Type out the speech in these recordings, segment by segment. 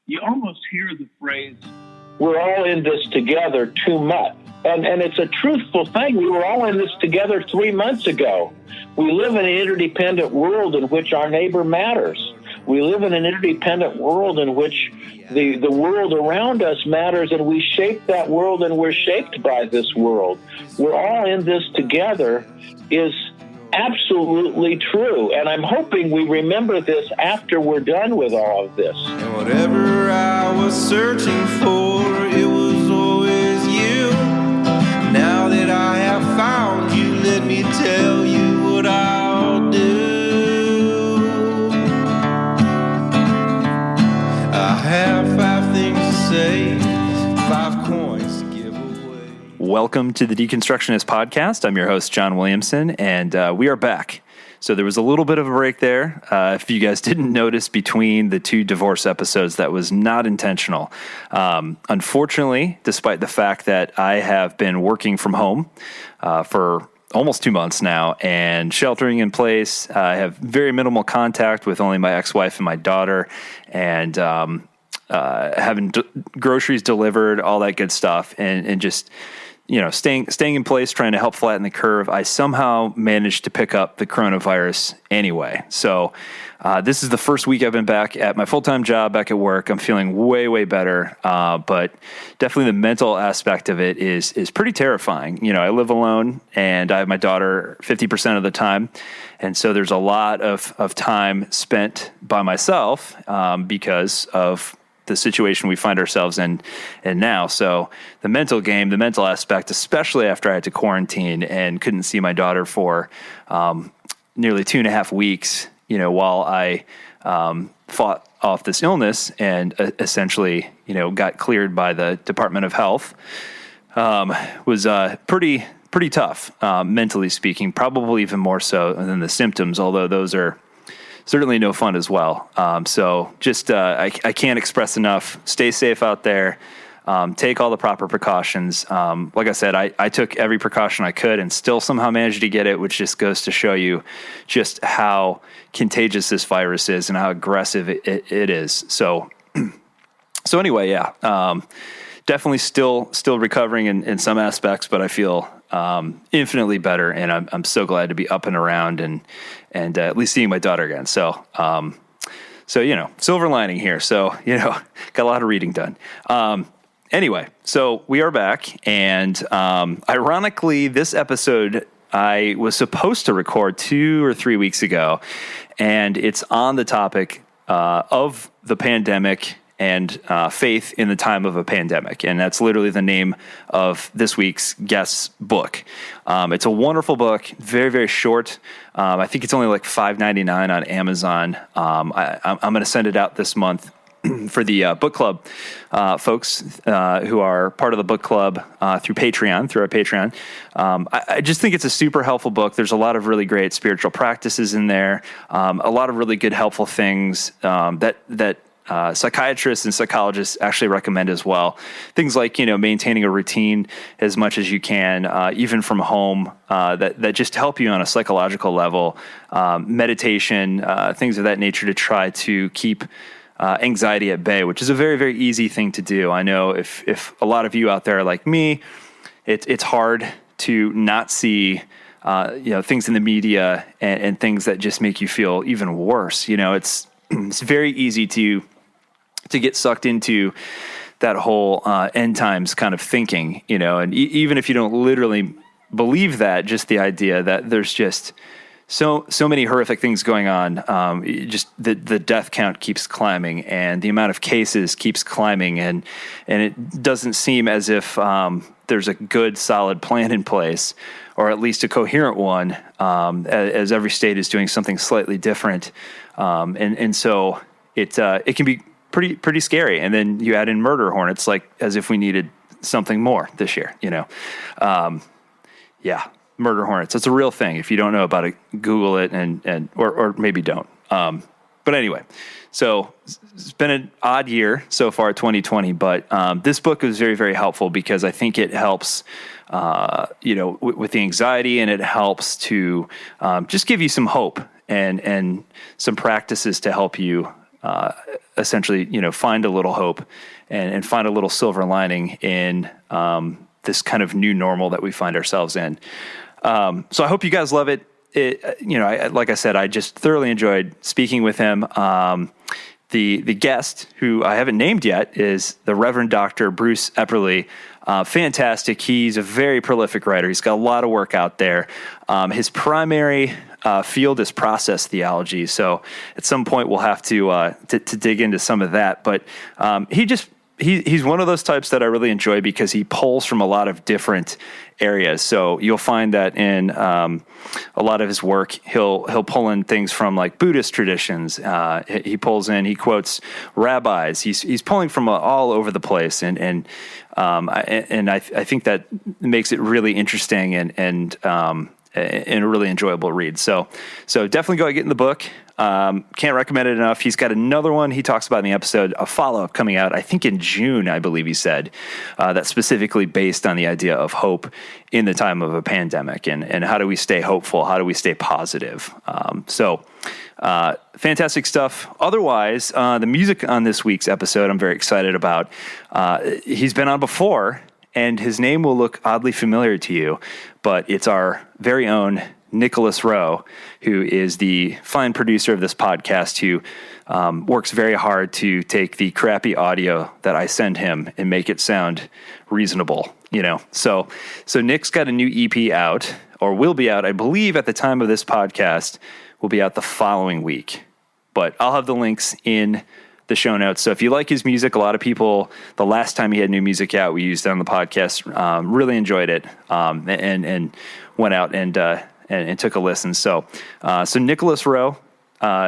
you almost hear the phrase, we're all in this together too much. And it's a truthful thing. We were all in this together 3 months ago. We live in an interdependent world in which our neighbor matters. We live in an interdependent world in which the world around us matters, and we shape that world, and we're shaped by this world. We're all in this together is absolutely true, and I'm hoping we remember this after we're done with all of this. And whatever I was searching for, it was always you. Now that I have found you, let me tell you what I'll do. I have 5 things to say, 5 coins to give away. Welcome to the Deconstructionist Podcast. I'm your host, John Williamson, and we are back. So there was a little bit of a break there. If you guys didn't notice between the 2 divorce episodes, that was not intentional. Unfortunately, despite the fact that I have been working from home for almost 2 months now and sheltering in place, I have very minimal contact with only my ex-wife and my daughter, and having groceries delivered, all that good stuff, and just staying in place, trying to help flatten the curve. I somehow managed to pick up the coronavirus anyway. So this is the first week I've been back at my full-time job, back at work. I'm feeling way, way better. But definitely the mental aspect of it is pretty terrifying. I live alone and I have my daughter 50% of the time. And so there's a lot of time spent by myself because of the situation we find ourselves in now. So the mental game, the mental aspect, especially after I had to quarantine and couldn't see my daughter for nearly 2.5 weeks, while I fought off this illness and essentially, got cleared by the Department of Health, was pretty tough, mentally speaking, probably even more so than the symptoms, although those are certainly no fun as well. So just, I can't express enough. Stay safe out there. Take all the proper precautions. Like I said, I took every precaution I could and still somehow managed to get it, which just goes to show you just how contagious this virus is and how aggressive it is. So anyway, yeah, definitely still recovering in some aspects, but I feel infinitely better, and I'm so glad to be up and around and at least seeing my daughter again. So silver lining here. So got a lot of reading done. Anyway, so we are back, and ironically, this episode I was supposed to record 2 or 3 weeks ago, and it's on the topic of the pandemic and faith in the time of a pandemic. And that's literally the name of this week's guest's book. It's a wonderful book, very, very short. I think it's only like $5.99 on Amazon. I'm going to send it out this month for the book club folks who are part of the book club through our Patreon. I just think it's a super helpful book. There's a lot of really great spiritual practices in there, a lot of really good, helpful things that psychiatrists and psychologists actually recommend as well. Things like, maintaining a routine as much as you can, even from home, that just help you on a psychological level, meditation, things of that nature to try to keep anxiety at bay, which is a very, very easy thing to do. I know if a lot of you out there are like me, it's hard to not see things in the media and things that just make you feel even worse. It's very easy to get sucked into that whole end times kind of thinking, and even if you don't literally believe that, just the idea that there's just so many horrific things going on, just the death count keeps climbing and the amount of cases keeps climbing, and it doesn't seem as if there's a good, solid plan in place, or at least a coherent one, as every state is doing something slightly different, and so it can be pretty scary. And then you add in murder hornets, like as if we needed something more this year, yeah, murder hornets. That's a real thing. If you don't know about it, Google it or maybe don't. But anyway, so it's been an odd year so far, 2020, but this book is very, very helpful because I think it helps, with the anxiety, and it helps to just give you some hope and some practices to help you essentially, find a little hope and find a little silver lining in this kind of new normal that we find ourselves in. So I hope you guys love it. Like I said, I just thoroughly enjoyed speaking with him. The guest, who I haven't named yet, is the Reverend Dr. Bruce Epperly. Fantastic. He's a very prolific writer. He's got a lot of work out there. His primary field is process theology. So at some point we'll have to dig into some of that. But he's one of those types that I really enjoy because he pulls from a lot of different areas. So you'll find that in a lot of his work, he'll pull in things from like Buddhist traditions. He quotes rabbis. He's pulling from all over the place, and I think that makes it really interesting and a really enjoyable read. So definitely go get in the book. Can't recommend it enough. He's got another one he talks about in the episode, a follow-up coming out, I think in June, I believe he said, that's specifically based on the idea of hope in the time of a pandemic and how do we stay hopeful? How do we stay positive? Fantastic stuff. Otherwise, the music on this week's episode, I'm very excited about. He's been on before, and his name will look oddly familiar to you, but it's our very own Nicholas Rowe, who is the fine producer of this podcast, who works very hard to take the crappy audio that I send him and make it sound reasonable, So Nick's got a new EP out, or will be out, I believe at the time of this podcast, will be out the following week. But I'll have the links in the show notes. So if you like his music, a lot of people, the last time he had new music out, we used it on the podcast, really enjoyed it, and went out and took a listen. So Nicholas Rowe,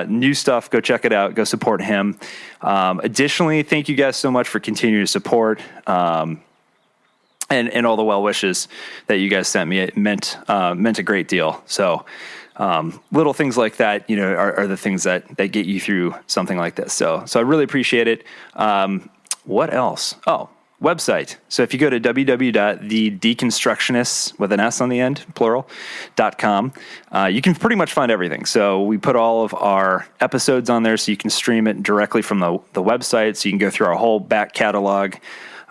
new stuff. Go check it out. Go support him. Additionally, thank you guys so much for continuing to support, and all the well wishes that you guys sent me. It meant a great deal. So, little things like that, are the things that get you through something like this. So I really appreciate it. What else? Oh, website. So if you go to www.thedeconstructionists with an S on the end, plural.com, you can pretty much find everything. So we put all of our episodes on there so you can stream it directly from the website. So you can go through our whole back catalog,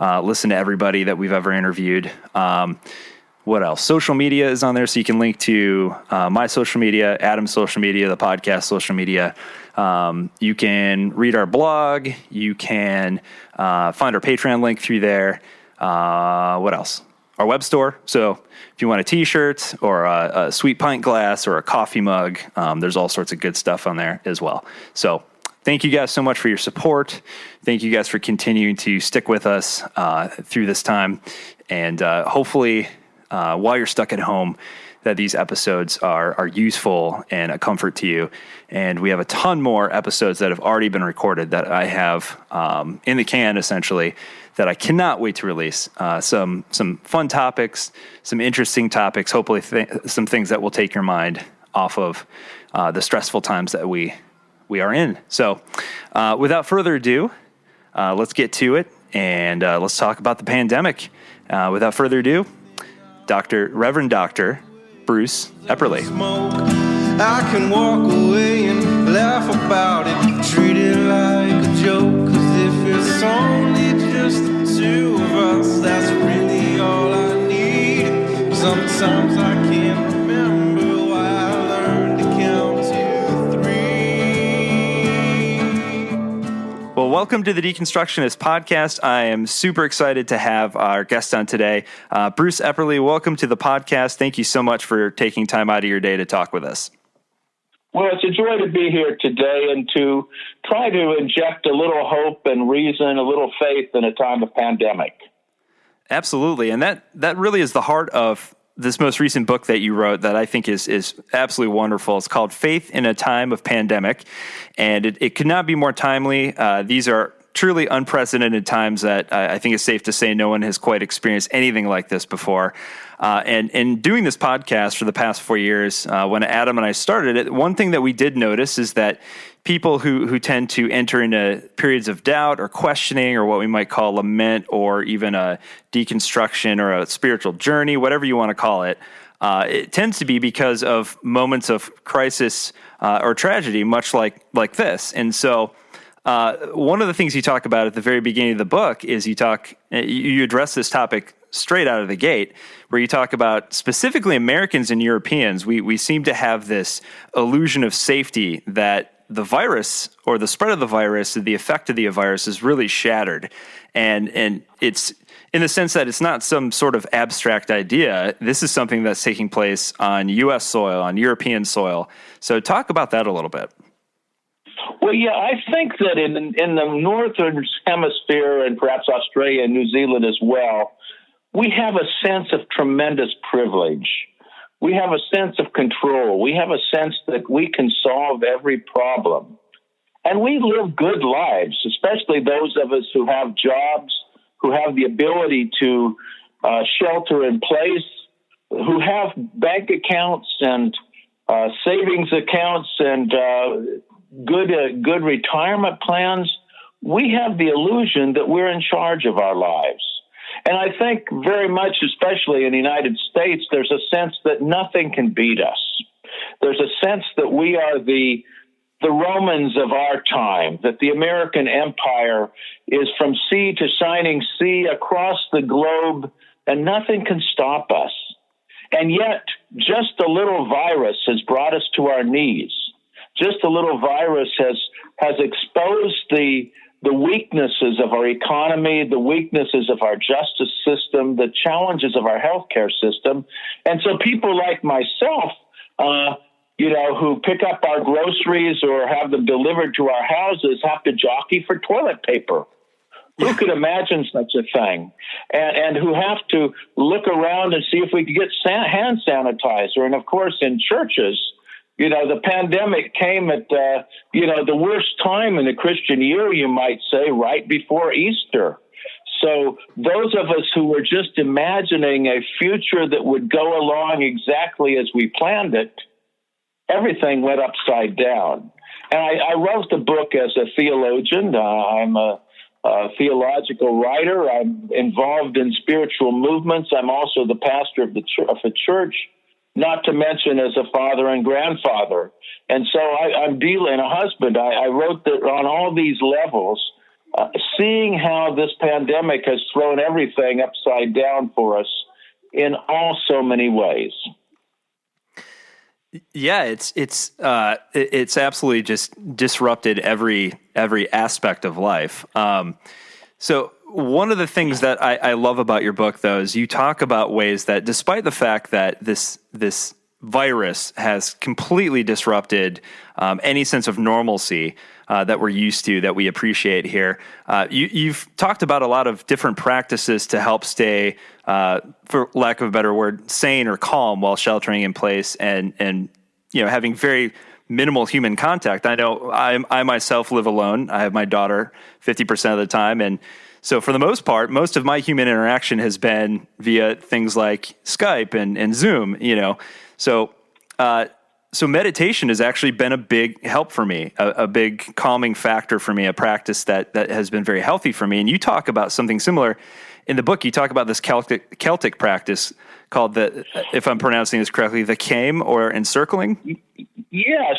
listen to everybody that we've ever interviewed. What else? Social media is on there, so you can link to my social media, Adam's social media, the podcast social media. You can read our blog. You can find our Patreon link through there. What else? Our web store. So if you want a T-shirt or a sweet pint glass or a coffee mug, there's all sorts of good stuff on there as well. So thank you guys so much for your support. Thank you guys for continuing to stick with us through this time. And hopefully, while you're stuck at home, that these episodes are useful and a comfort to you. And we have a ton more episodes that have already been recorded that I have in the can, essentially, that I cannot wait to release. Some fun topics, some interesting topics, hopefully some things that will take your mind off of the stressful times that we are in. So without further ado, let's get to it, and let's talk about the pandemic. Without further ado, Reverend Dr. Bruce Epperly. I can walk away and laugh about it, treat it like a joke, 'cause if it's only just the two of us, that's really all I need. Sometimes I can't remember why I learned to count to 3. Well, welcome to the Deconstructionist podcast. I am super excited to have our guest on today. Bruce Epperly, welcome to the podcast. Thank you so much for taking time out of your day to talk with us. Well, it's a joy to be here today and to try to inject a little hope and reason, a little faith in a time of pandemic. Absolutely. And that really is the heart of this most recent book that you wrote that I think is absolutely wonderful. It's called Faith in a Time of Pandemic, and it could not be more timely. These are truly unprecedented times that I think it's safe to say no one has quite experienced anything like this before. And in doing this podcast for the past 4 years, when Adam and I started it, one thing that we did notice is that people who tend to enter into periods of doubt or questioning, or what we might call lament, or even a deconstruction or a spiritual journey, whatever you want to call it, it tends to be because of moments of crisis or tragedy, much like this. And so one of the things you talk about at the very beginning of the book is you address this topic straight out of the gate, where you talk about specifically Americans and Europeans. We seem to have this illusion of safety that the virus or the spread of the virus, the effect of the virus is really shattered. And it's in the sense that it's not some sort of abstract idea. This is something that's taking place on U.S. soil, on European soil. So talk about that a little bit. Well, yeah, I think that in the northern hemisphere and perhaps Australia and New Zealand as well, we have a sense of tremendous privilege. We have a sense of control. We have a sense that we can solve every problem. And we live good lives, especially those of us who have jobs, who have the ability to shelter in place, who have bank accounts and savings accounts and good retirement plans. We have the illusion that we're in charge of our lives. And I think very much, especially in the United States, there's a sense that nothing can beat us. There's a sense that we are the Romans of our time, that the American empire is from sea to shining sea across the globe, and nothing can stop us. And yet, just a little virus has brought us to our knees. Just a little virus has exposed the weaknesses of our economy, the weaknesses of our justice system, the challenges of our healthcare system. And so people like myself, who pick up our groceries or have them delivered to our houses have to jockey for toilet paper. Who could imagine such a thing? And who have to look around and see if we could get hand sanitizer. And of course, in churches, the pandemic came at, the worst time in the Christian year, you might say, right before Easter. So those of us who were just imagining a future that would go along exactly as we planned it, everything went upside down. And I wrote the book as a theologian. I'm a theological writer. I'm involved in spiritual movements. I'm also the pastor of a church, not to mention as a father and grandfather. And so I'm dealing, a husband. I wrote that on all these levels, seeing how this pandemic has thrown everything upside down for us in all so many ways. Yeah, it's absolutely just disrupted every aspect of life. So one of the things that I love about your book, though, is you talk about ways that, despite the fact that this virus has completely disrupted any sense of normalcy that we're used to, that we appreciate here, you've talked about a lot of different practices to help stay, for lack of a better word, sane or calm while sheltering in place and having very minimal human contact. I know I myself live alone. I have my daughter 50% of the time, and so for the most part, most of my human interaction has been via things like Skype and Zoom. So meditation has actually been a big help for me, a big calming factor for me, a practice that has been very healthy for me. And you talk about something similar in the book. You talk about this Celtic practice called if I'm pronouncing this correctly, the Kame or encircling. Yes.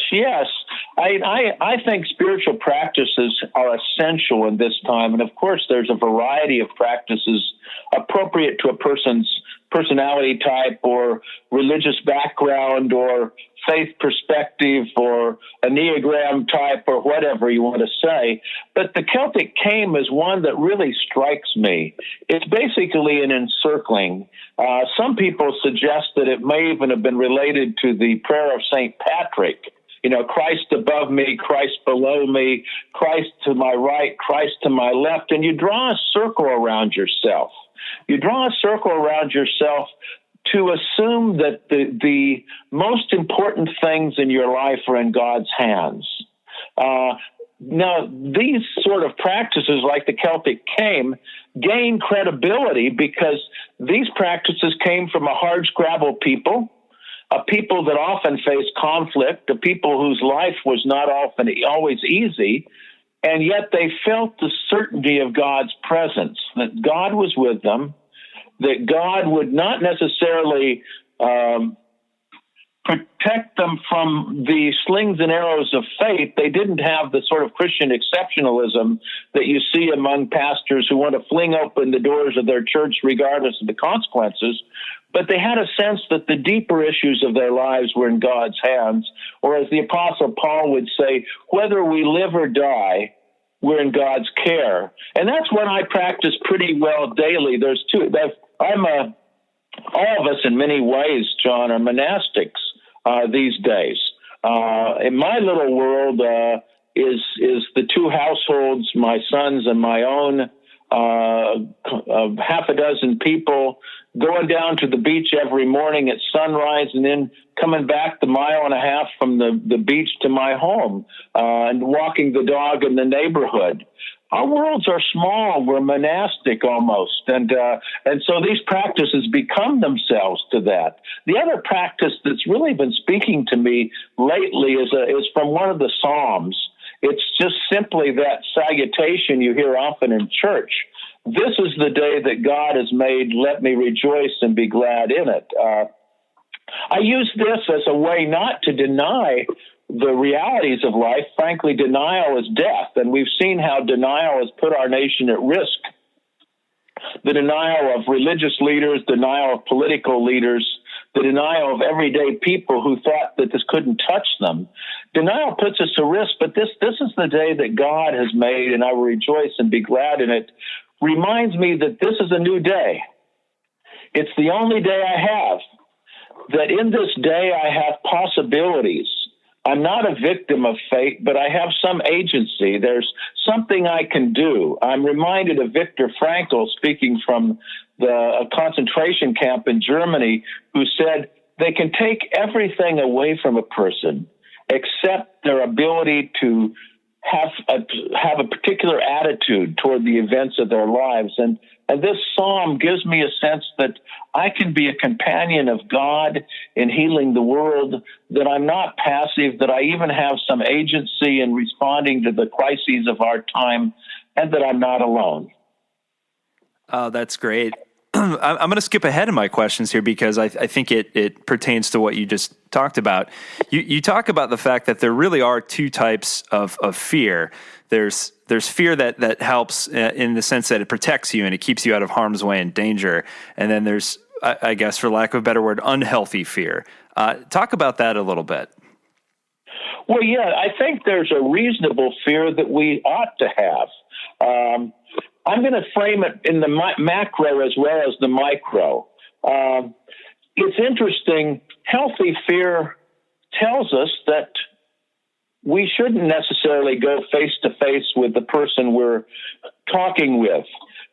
I think spiritual practices are essential in this time. And of course, there's a variety of practices appropriate to a person's personality type or religious background or faith perspective or Enneagram type or whatever you want to say. But the Celtic Kame is one that really strikes me. It's basically an encircling. Some people suggest that it may even have been related to the prayer of St. Patrick. Christ above me, Christ below me, Christ to my right, Christ to my left. And you draw a circle around yourself. You draw a circle around yourself to assume that the most important things in your life are in God's hands. Now, these sort of practices like the Celtic Kame gain credibility because these practices came from a hardscrabble people, a people that often faced conflict, a people whose life was not often always easy, and yet they felt the certainty of God's presence, that God was with them, that God would not necessarily protect them from the slings and arrows of faith, they didn't have the sort of Christian exceptionalism that you see among pastors who want to fling open the doors of their church regardless of the consequences. But they had a sense that the deeper issues of their lives were in God's hands, or as the Apostle Paul would say, whether we live or die, we're in God's care. And that's what I practice pretty well daily. All of us in many ways, John, are monastics these days. In my little world is the two households, my son's and my own, half a dozen people going down to the beach every morning at sunrise and then coming back the mile and a half from the beach to my home and walking the dog in the neighborhood. Our worlds are small. We're monastic almost. And so these practices become themselves to that. The other practice that's really been speaking to me lately is from one of the Psalms. It's just simply that salutation you hear often in church. This is the day that God has made. Let me rejoice and be glad in it. I use this as a way not to deny the realities of life. Frankly, denial is death, and we've seen how denial has put our nation at risk. The denial of religious leaders, denial of political leaders, the denial of everyday people who thought that this couldn't touch them. Denial puts us at risk, but this is the day that God has made, and I will rejoice and be glad in it. Reminds me that this is a new day. It's the only day I have. That in this day I have possibilities. I'm not a victim of fate, but I have some agency. There's something I can do. I'm reminded of Viktor Frankl speaking from the concentration camp in Germany, who said they can take everything away from a person except their ability to have a particular attitude toward the events of their lives. And this psalm gives me a sense that I can be a companion of God in healing the world, that I'm not passive, that I even have some agency in responding to the crises of our time, and that I'm not alone. Oh, that's great. I'm going to skip ahead in my questions here because I think it pertains to what you just talked about. You talk about the fact that there really are two types of fear. There's fear that helps in the sense that it protects you and it keeps you out of harm's way and danger. And then there's, I guess, for lack of a better word, unhealthy fear. Talk about that a little bit. Well, yeah, I think there's a reasonable fear that we ought to have. I'm going to frame it in the macro as well as the micro. It's interesting. Healthy fear tells us that we shouldn't necessarily go face to face with the person we're talking with,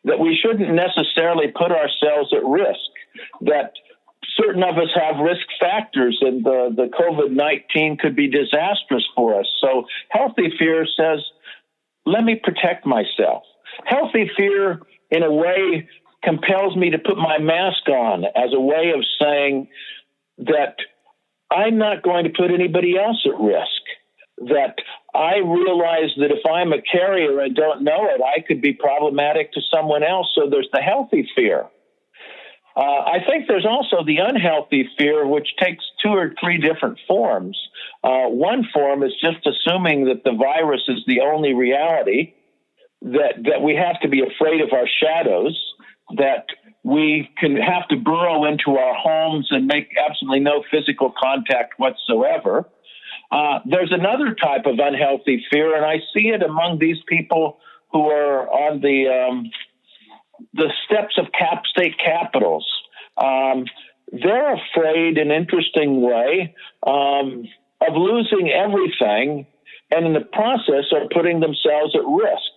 that we shouldn't necessarily put ourselves at risk, that certain of us have risk factors and the COVID-19 could be disastrous for us. So healthy fear says, let me protect myself. Healthy fear, in a way, compels me to put my mask on as a way of saying that I'm not going to put anybody else at risk, that I realize that if I'm a carrier and don't know it, I could be problematic to someone else. So there's the healthy fear. I think there's also the unhealthy fear, which takes two or three different forms. One form is just assuming that the virus is the only reality, that we have to be afraid of our shadows, that we can have to burrow into our homes and make absolutely no physical contact whatsoever. There's another type of unhealthy fear, and I see it among these people who are on the steps of state capitals. They're afraid, in an interesting way, of losing everything, and in the process are putting themselves at risk.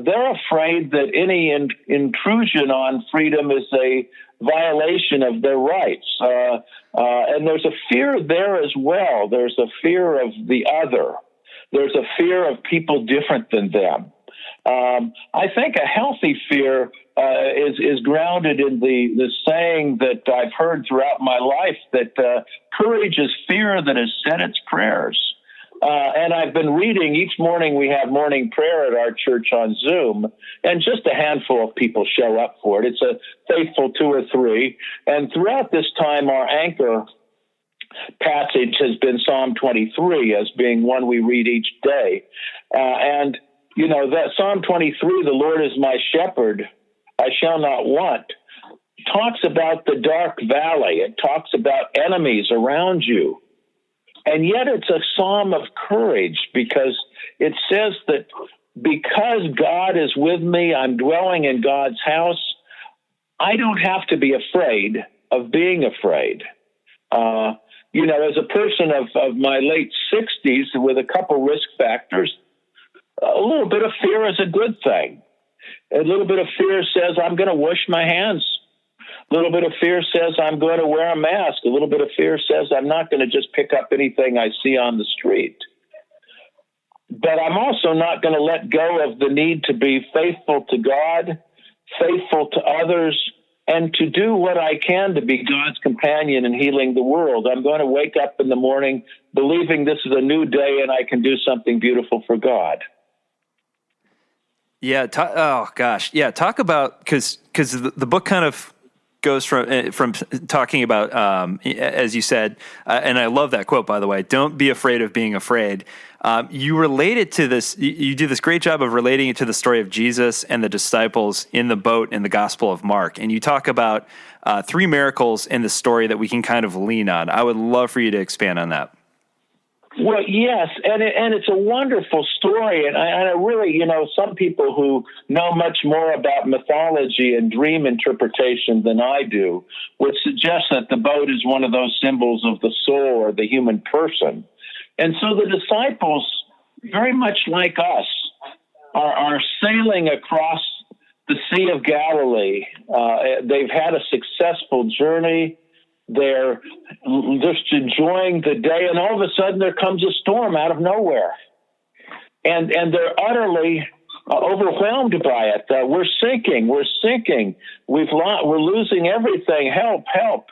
They're afraid that any intrusion on freedom is a violation of their rights. And there's a fear there as well. There's a fear of the other. There's a fear of people different than them. I think a healthy fear is grounded in the saying that I've heard throughout my life that courage is fear that has said its prayers. And I've been reading, each morning we have morning prayer at our church on Zoom, and just a handful of people show up for it. It's a faithful 2 or 3. And throughout this time, our anchor passage has been Psalm 23 as being one we read each day. And, you know, that Psalm 23, the Lord is my shepherd, I shall not want, talks about the dark valley. It talks about enemies around you. And yet it's a psalm of courage because it says that because God is with me, I'm dwelling in God's house, I don't have to be afraid of being afraid. You know, as a person of my late 60s with a couple risk factors, a little bit of fear is a good thing. A little bit of fear says I'm going to wash my hands. A little bit of fear says I'm going to wear a mask. A little bit of fear says I'm not going to just pick up anything I see on the street. But I'm also not going to let go of the need to be faithful to God, faithful to others, and to do what I can to be God's companion in healing the world. I'm going to wake up in the morning believing this is a new day and I can do something beautiful for God. Yeah. Talk about, because the book kind of goes from talking about, as you said, and I love that quote, by the way, don't be afraid of being afraid. You relate it to this, you do this great job of relating it to the story of Jesus and the disciples in the boat in the Gospel of Mark. And you talk about 3 miracles in the story that we can kind of lean on. I would love for you to expand on that. Well, yes, and it's a wonderful story, and I really, you know, some people who know much more about mythology and dream interpretation than I do would suggest that the boat is one of those symbols of the soul or the human person. And so the disciples, very much like us, are sailing across the Sea of Galilee. They've had a successful journey. They're just enjoying the day, and all of a sudden there comes a storm out of nowhere. And they're utterly overwhelmed by it. We're sinking. We're losing everything. Help.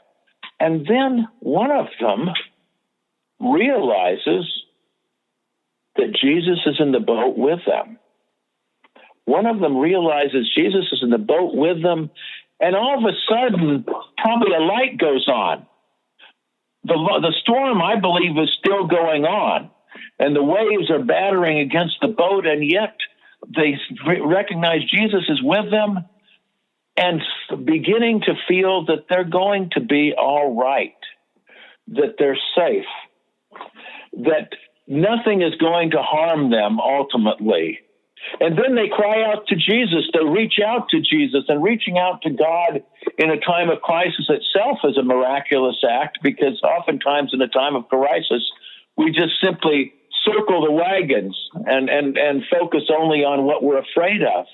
And then one of them realizes that Jesus is in the boat with them. One of them realizes Jesus is in the boat with them, and all of a sudden, probably a light goes on. The storm, I believe, is still going on, and the waves are battering against the boat, and yet they recognize Jesus is with them and beginning to feel that they're going to be all right, that they're safe, that nothing is going to harm them ultimately. And then they cry out to Jesus. They reach out to Jesus, and reaching out to God in a time of crisis itself is a miraculous act, because oftentimes in a time of crisis, we just simply circle the wagons and focus only on what we're afraid of.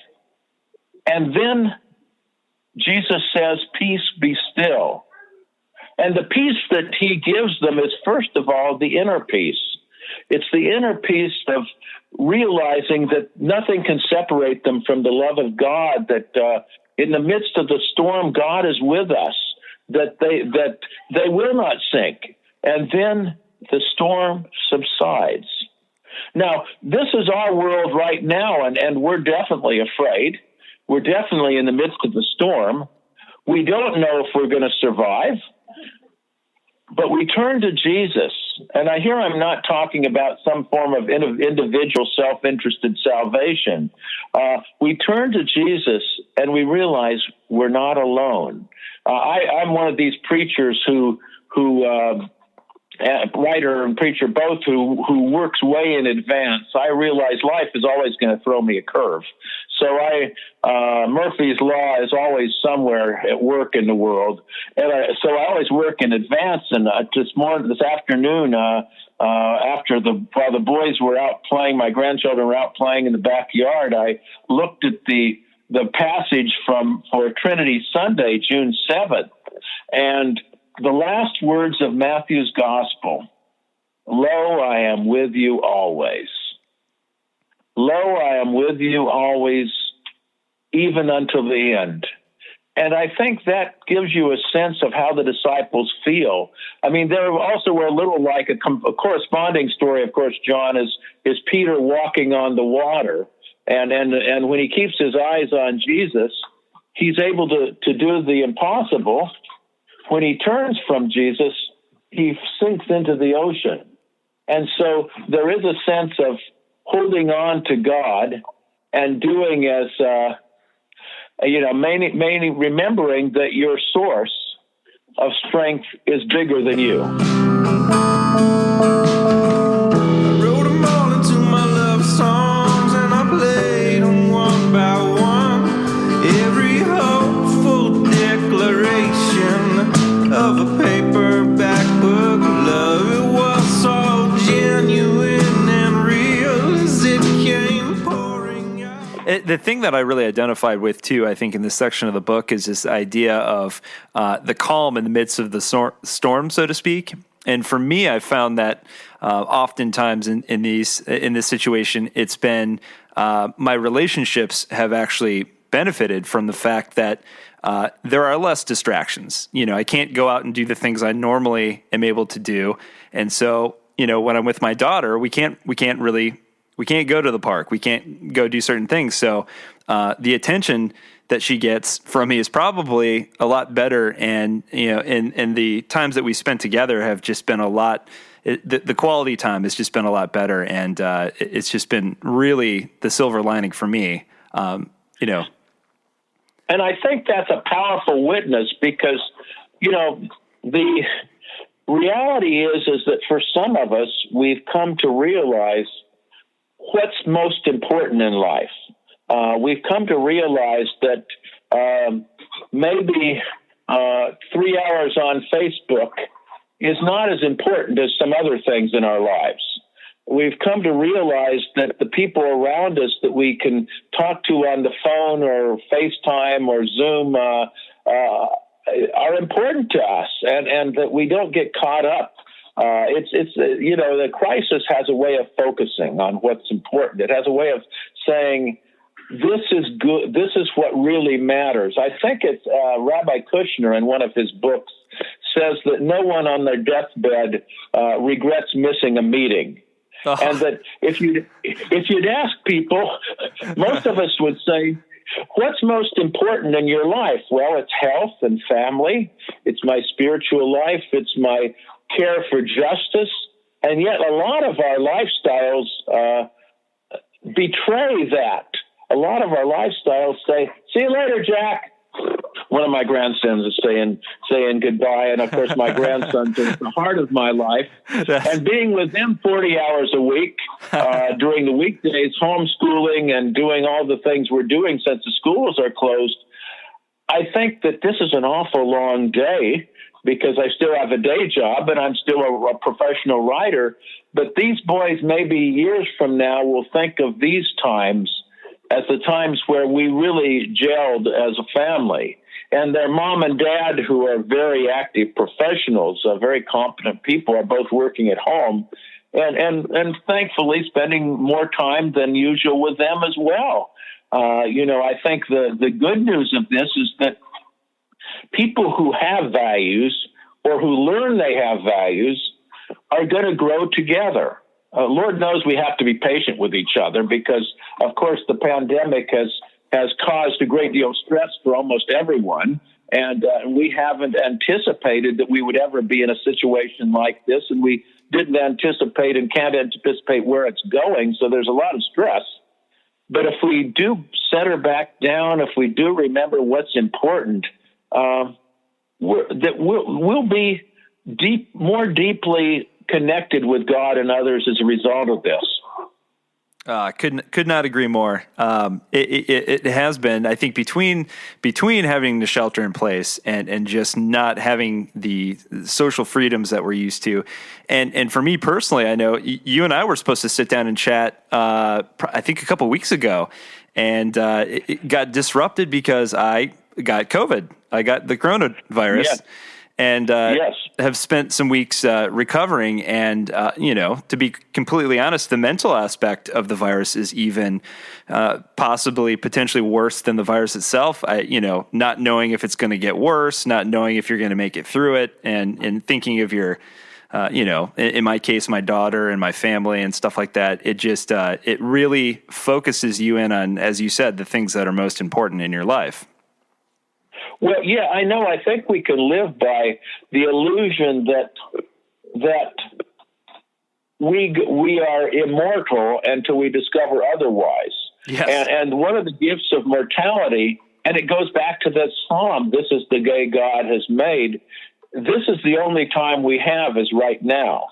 And then Jesus says, "Peace, be still." And the peace that he gives them is, first of all, the inner peace. It's the inner peace of realizing that nothing can separate them from the love of God, that in the midst of the storm, God is with us, that they will not sink. And then the storm subsides. Now, this is our world right now, and we're definitely afraid. We're definitely in the midst of the storm. We don't know if we're going to survive. But we turn to Jesus, and I'm not talking about some form of individual self-interested salvation. We turn to Jesus, and we realize we're not alone. I'm one of these preachers who writer and preacher both, who works way in advance. I realize life is always going to throw me a curve. So Murphy's Law is always somewhere at work in the world. And so I always work in advance. And this afternoon, while the boys were out playing, my grandchildren were out playing in the backyard, I looked at the passage for Trinity Sunday, June 7th. And the last words of Matthew's gospel, "Lo, I am with you always. Lo, I am with you always, even until the end." And I think that gives you a sense of how the disciples feel. I mean, there also were a little like a corresponding story, of course, John, is Peter walking on the water. And when he keeps his eyes on Jesus, he's able to do the impossible. When he turns from Jesus, he sinks into the ocean. And so there is a sense of holding on to God and doing as, mainly remembering that your source of strength is bigger than you. I wrote them all into my love songs, and I played them one by one. Every hopeful declaration of a paperback book of love, it was so genuine and real as it came pouring out. The thing that I really identified with, too, I think in this section of the book is this idea of the calm in the midst of the storm, so to speak. And for me, I found that oftentimes in this situation, it's been my relationships have actually benefited from the fact that there are less distractions. I can't go out and do the things I normally am able to do. And so, when I'm with my daughter, we can't go to the park. We can't go do certain things. So the attention that she gets from me is probably a lot better. And, and the times that we spent together have just been a lot, the quality time has just been a lot better. And it's just been really the silver lining for me, And I think that's a powerful witness because, the reality is that for some of us, we've come to realize what's most important in life. We've come to realize that maybe 3 hours on Facebook is not as important as some other things in our lives. We've come to realize that the people around us that we can talk to on the phone or FaceTime or Zoom are important to us, and that we don't get caught up. The crisis has a way of focusing on what's important. It has a way of saying, this is good. This is what really matters. I think it's Rabbi Kushner in one of his books says that no one on their deathbed regrets missing a meeting. Uh-huh. And that if you'd ask people, most of us would say, what's most important in your life? Well, it's health and family. It's my spiritual life. It's my care for justice. And yet a lot of our lifestyles betray that. A lot of our lifestyles say, see you later, Jack. One of my grandsons is saying goodbye. And of course, my grandson's in the heart of my life. And being with them 40 hours a week during the weekdays, homeschooling and doing all the things we're doing since the schools are closed, I think that this is an awful long day because I still have a day job and I'm still a professional writer. But these boys, maybe years from now, will think of these times as the times where we really gelled as a family. And their mom and dad, who are very active professionals, very competent people, are both working at home and thankfully spending more time than usual with them as well. I think the good news of this is that people who have values or who learn they have values are going to grow together. Lord knows we have to be patient with each other because, of course, the pandemic has caused a great deal of stress for almost everyone. And we haven't anticipated that we would ever be in a situation like this. And we didn't anticipate and can't anticipate where it's going. So there's a lot of stress. But if we do center back down, if we do remember what's important, we'll be more deeply connected with God and others as a result of this. Could not agree more. It has been, I think, between having the shelter in place and just not having the social freedoms that we're used to. And for me personally, I know you and I were supposed to sit down and chat, I think a couple weeks ago, and it got disrupted because I got COVID. I got the coronavirus. Yeah. And have spent some weeks recovering. And, to be completely honest, the mental aspect of the virus is even potentially worse than the virus itself. Not knowing if it's going to get worse, not knowing if you're going to make it through it, and thinking of your, in my case, my daughter and my family and stuff like that. It just it really focuses you in on, as you said, the things that are most important in your life. Well, yeah, I know. I think we can live by the illusion that that we are immortal until we discover otherwise. Yes. And one of the gifts of mortality, and it goes back to that psalm, this is the day God has made. This is the only time we have is right now.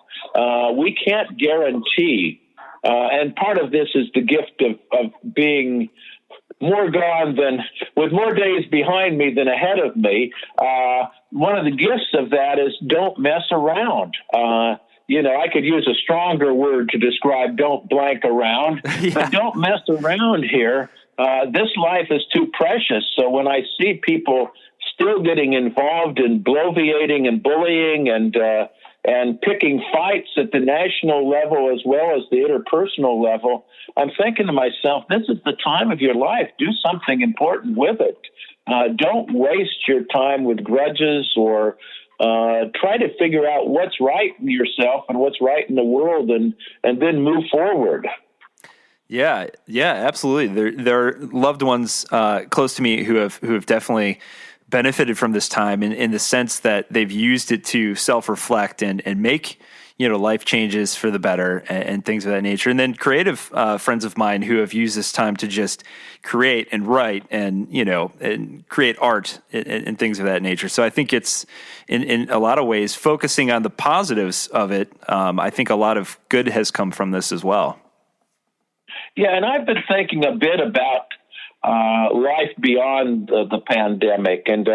We can't guarantee, and part of this is the gift of being more gone than, with more days behind me than ahead of me. One of the gifts of that is don't mess around. I could use a stronger word to describe don't blank around, but don't mess around here. This life is too precious. So when I see people still getting involved in bloviating and bullying and picking fights at the national level as well as the interpersonal level, I'm thinking to myself, this is the time of your life. Do something important with it. Don't waste your time with grudges or try to figure out what's right in yourself and what's right in the world and then move forward. Yeah, absolutely. There are loved ones close to me who have definitely benefited from this time in the sense that they've used it to self-reflect and make life changes for the better and things of that nature. And then creative friends of mine who have used this time to just create and write and create art and things of that nature. So I think it's in a lot of ways focusing on the positives of it. I think a lot of good has come from this as well. Yeah, and I've been thinking a bit about life beyond the pandemic, and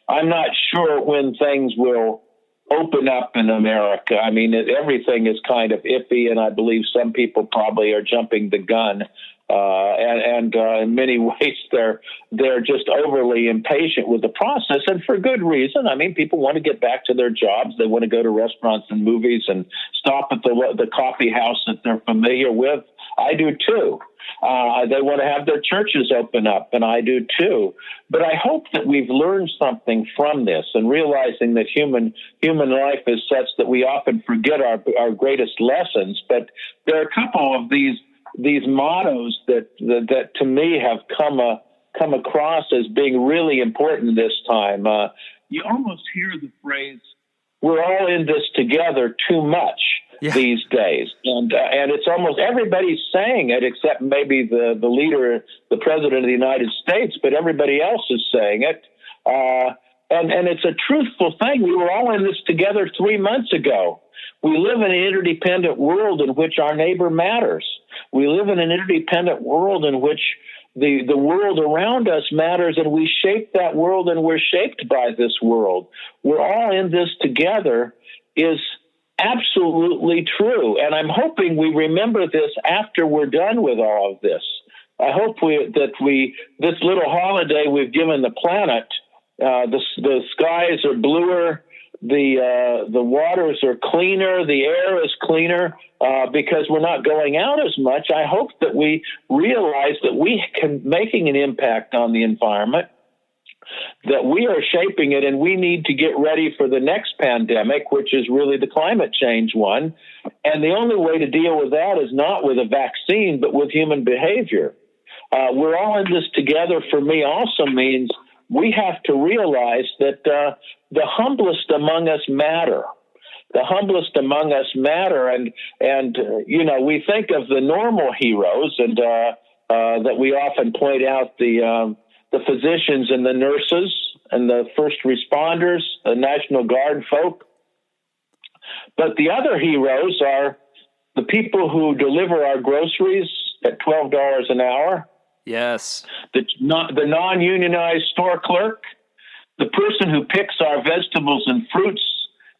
I'm not sure when things will open up in America. I mean, everything is kind of iffy, and I believe some people probably are jumping the gun, and in many ways they're just overly impatient with the process, and for good reason. I mean, people want to get back to their jobs. They want to go to restaurants and movies and stop at the coffee house that they're familiar with. I do too. They want to have their churches open up, and I do too. But I hope that we've learned something from this and realizing that human life is such that we often forget our greatest lessons. But there are a couple of these mottos that to me have come across as being really important this time. You almost hear the phrase, "We're all in this together" too much. Yeah. These days, and it's almost everybody's saying it except maybe the leader, the president of the United States, but everybody else is saying it, and it's a truthful thing. We were all in this together 3 months ago. We live in an interdependent world in which our neighbor matters. We live in an interdependent world in which the world around us matters, and we shape that world, and we're shaped by this world. We're all in this together is absolutely true, and I'm hoping we remember this after we're done with all of this. I hope this little holiday we've given the planet, the skies are bluer, the waters are cleaner, the air is cleaner because we're not going out as much. I hope that we realize that we can making an impact on the environment, that we are shaping it, and we need to get ready for the next pandemic, which is really the climate change one. And the only way to deal with that is not with a vaccine, but with human behavior. We're all in this together for me also means we have to realize that the humblest among us matter. The humblest among us matter. And we think of the normal heroes and that we often point out the physicians and the nurses and the first responders, the National Guard folk. But the other heroes are the people who deliver our groceries at $12 an hour. Yes. The non-unionized store clerk, the person who picks our vegetables and fruits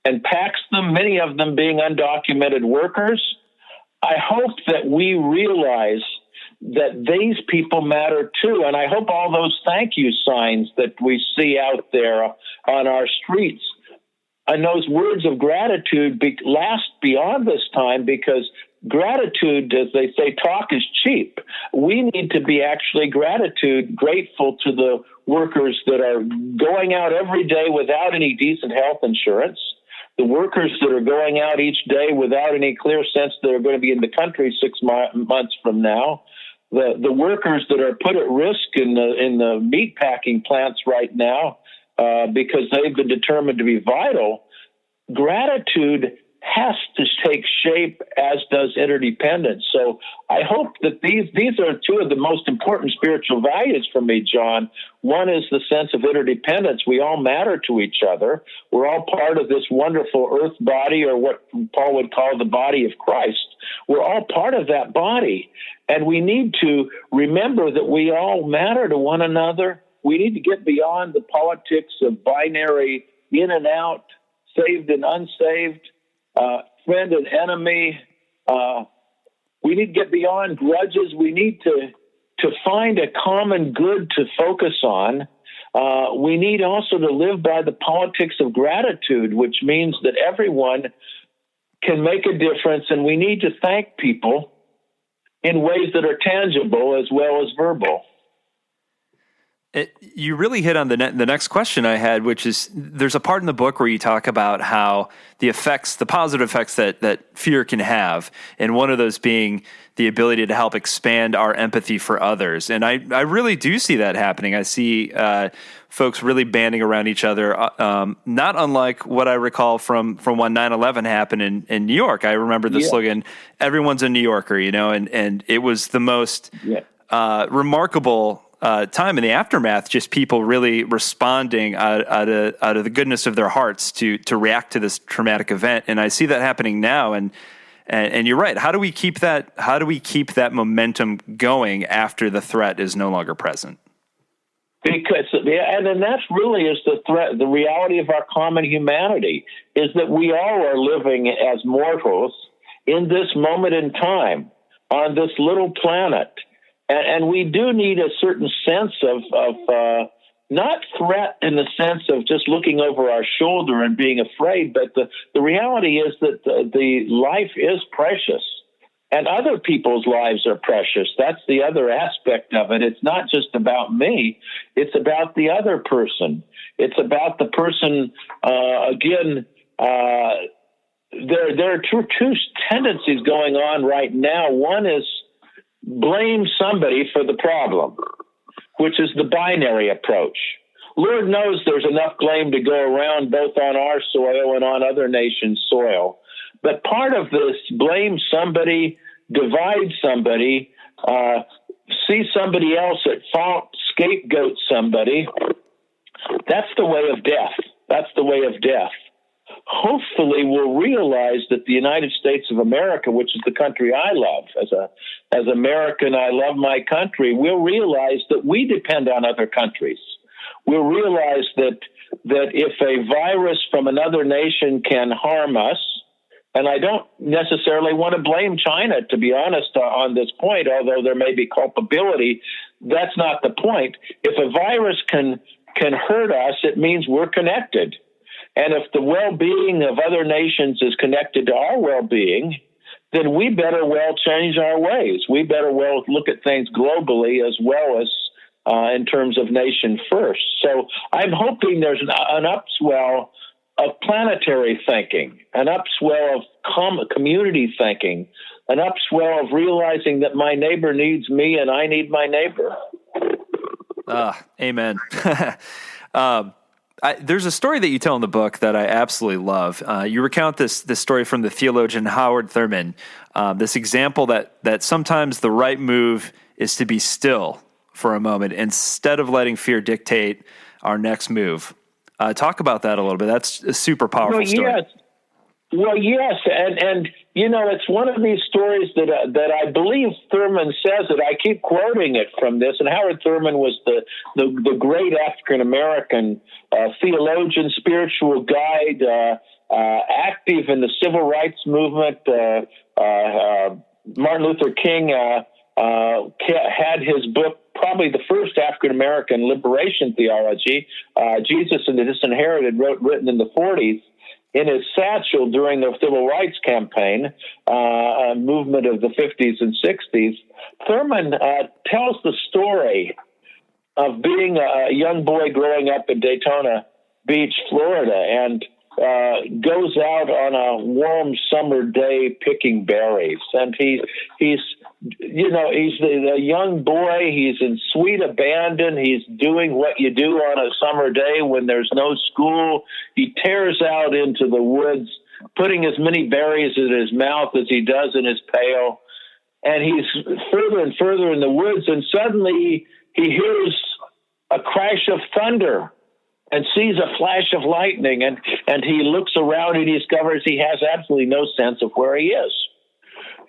and packs them, many of them being undocumented workers. I hope that we realize that these people matter too. And I hope all those thank you signs that we see out there on our streets and those words of gratitude last beyond this time, because gratitude, as they say, talk is cheap. We need to be actually grateful to the workers that are going out every day without any decent health insurance, the workers that are going out each day without any clear sense that they're going to be in the country 6 months from now, the workers that are put at risk in the meat packing plants right now because they've been determined to be vital. Gratitude has to take shape, as does interdependence. So I hope that these are two of the most important spiritual values for me, John. One is the sense of interdependence. We all matter to each other. We're all part of this wonderful earth body, or what Paul would call the body of Christ. We're all part of that body. And we need to remember that we all matter to one another. We need to get beyond the politics of binary in and out, saved and unsaved, friend and enemy. We need to get beyond grudges. We need to find a common good to focus on. We need also to live by the politics of gratitude, which means that everyone can make a difference, and we need to thank people in ways that are tangible as well as verbal. You really hit on the next question I had, which is there's a part in the book where you talk about how the positive effects that fear can have, and one of those being the ability to help expand our empathy for others. And I really do see that happening. I see folks really banding around each other, not unlike what I recall from when 9/11 happened in New York. I remember the slogan, "Everyone's a New Yorker," and it was the most remarkable time in the aftermath, just people really responding out of the goodness of their hearts to react to this traumatic event. And I see that happening now. And you're right. How do we keep that momentum going after the threat is no longer present? Because, and then that really is the threat. The reality of our common humanity is that we all are living as mortals in this moment in time on this little planet. And we do need a certain sense of not threat in the sense of just looking over our shoulder and being afraid, but the reality is that the life is precious, and other people's lives are precious. That's the other aspect of it. It's not just about me. It's about the other person. It's about the person, again, there are two tendencies going on right now. One is blame somebody for the problem, which is the binary approach. Lord knows there's enough blame to go around both on our soil and on other nations' soil. But part of this blame somebody, divide somebody, see somebody else at fault, scapegoat somebody, that's the way of death. That's the way of death. Hopefully we'll realize that the United States of America, which is the country I love, as American, I love my country, we'll realize that we depend on other countries. We'll realize that if a virus from another nation can harm us, and I don't necessarily want to blame China, to be honest, on this point, although there may be culpability, that's not the point. If a virus can hurt us, it means we're connected. And if the well-being of other nations is connected to our well-being, then we better well change our ways. We better well look at things globally as well as in terms of nation first. So I'm hoping there's an upswell of planetary thinking, an upswell of community thinking, an upswell of realizing that my neighbor needs me and I need my neighbor. Amen. There's a story that you tell in the book that I absolutely love. You recount this story from the theologian Howard Thurman, this example that sometimes the right move is to be still for a moment instead of letting fear dictate our next move. Talk about that a little bit. That's a super powerful story. Yes. Well, yes, and it's one of these stories that I believe Thurman says it. I keep quoting it from this, and Howard Thurman was the great African American theologian, spiritual guide, active in the civil rights movement. Martin Luther King had his book, probably the first African American liberation theology, Jesus and the Disinherited, written in the 40s. In his satchel during the civil rights campaign, movement of the 50s and 60s, Thurman tells the story of being a young boy growing up in Daytona Beach, Florida, and goes out on a warm summer day picking berries. And he's a young boy. He's in sweet abandon. He's doing what you do on a summer day when there's no school. He tears out into the woods putting as many berries in his mouth as he does in his pail. And he's further and further in the woods, and suddenly he hears a crash of thunder and sees a flash of lightning, and he looks around and he discovers he has absolutely no sense of where he is.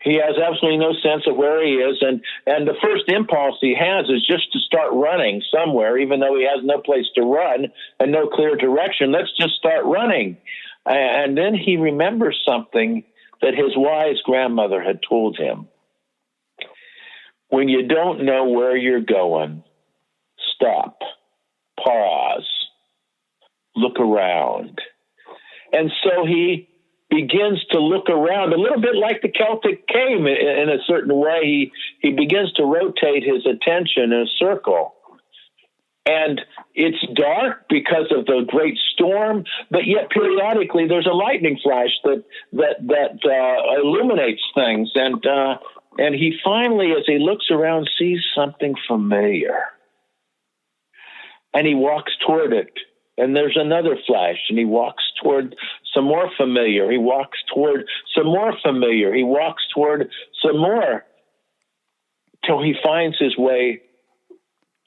He has absolutely no sense of where he is, and the first impulse he has is just to start running somewhere, even though he has no place to run and no clear direction. Let's just start running. And then he remembers something that his wise grandmother had told him. When you don't know where you're going, stop, pause, look around. And so he begins to look around, a little bit like the Celtic came in a certain way. He begins to rotate his attention in a circle. And it's dark because of the great storm, but yet periodically there's a lightning flash that illuminates things. And he finally, as he looks around, sees something familiar. And he walks toward it. And there's another flash, and he walks toward some more familiar. He walks toward some more familiar. He walks toward some more till he finds his way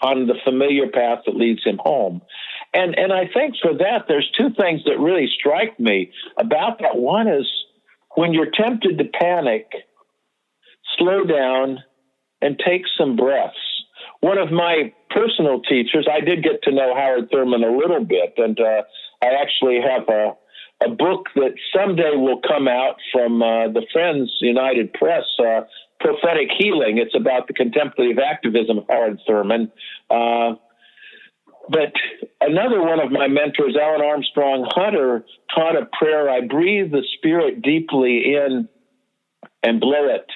on the familiar path that leads him home. And I think for that, there's two things that really strike me about that. One is when you're tempted to panic, slow down and take some breaths. One of my personal teachers, I did get to know Howard Thurman a little bit, and I actually have a book that someday will come out from the Friends United Press, Prophetic Healing. It's about the contemplative activism of Howard Thurman. But another one of my mentors, Alan Armstrong Hunter, taught a prayer: I breathe the Spirit deeply in and blow it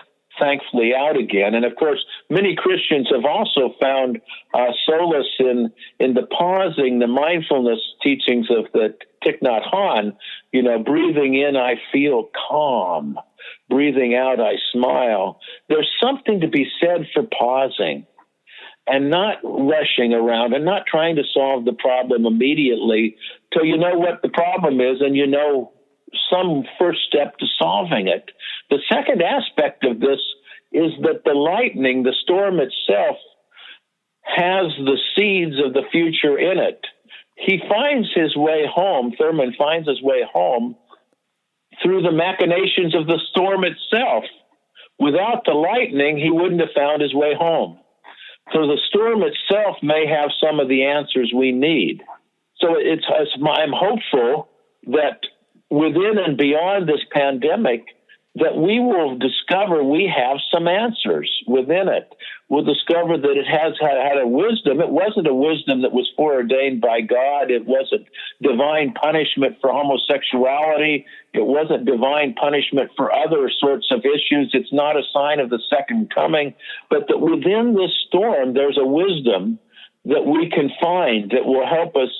thankfully out again. And of course, many Christians have also found solace in the pausing, the mindfulness teachings of the Thich Nhat Hanh. You know, breathing in, I feel calm. Breathing out, I smile. There's something to be said for pausing and not rushing around and not trying to solve the problem immediately till you know what the problem is and you know some first step to solving it. The second aspect of this is that the lightning, the storm itself, has the seeds of the future in it. He finds his way home, Thurman finds his way home through the machinations of the storm itself. Without the lightning, he wouldn't have found his way home. So the storm itself may have some of the answers we need. So I'm hopeful that within and beyond this pandemic, that we will discover we have some answers within it. We'll discover that it has had a wisdom. It wasn't a wisdom that was foreordained by God. It wasn't divine punishment for homosexuality. It wasn't divine punishment for other sorts of issues. It's not a sign of the second coming, but that within this storm, there's a wisdom that we can find that will help us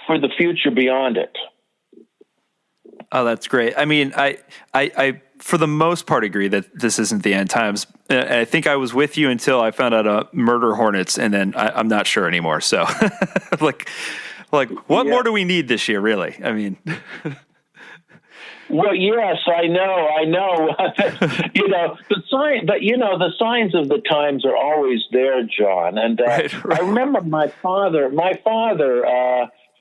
for the future beyond it. Oh, that's great. I mean, I for the most part agree that this isn't the end times. I think I was with you until I found out about murder hornets, and then I'm not sure anymore. So, like, what more do we need this year, really? I mean, well, yes, I know. You know, the signs of the times are always there, John. And right. I remember my father.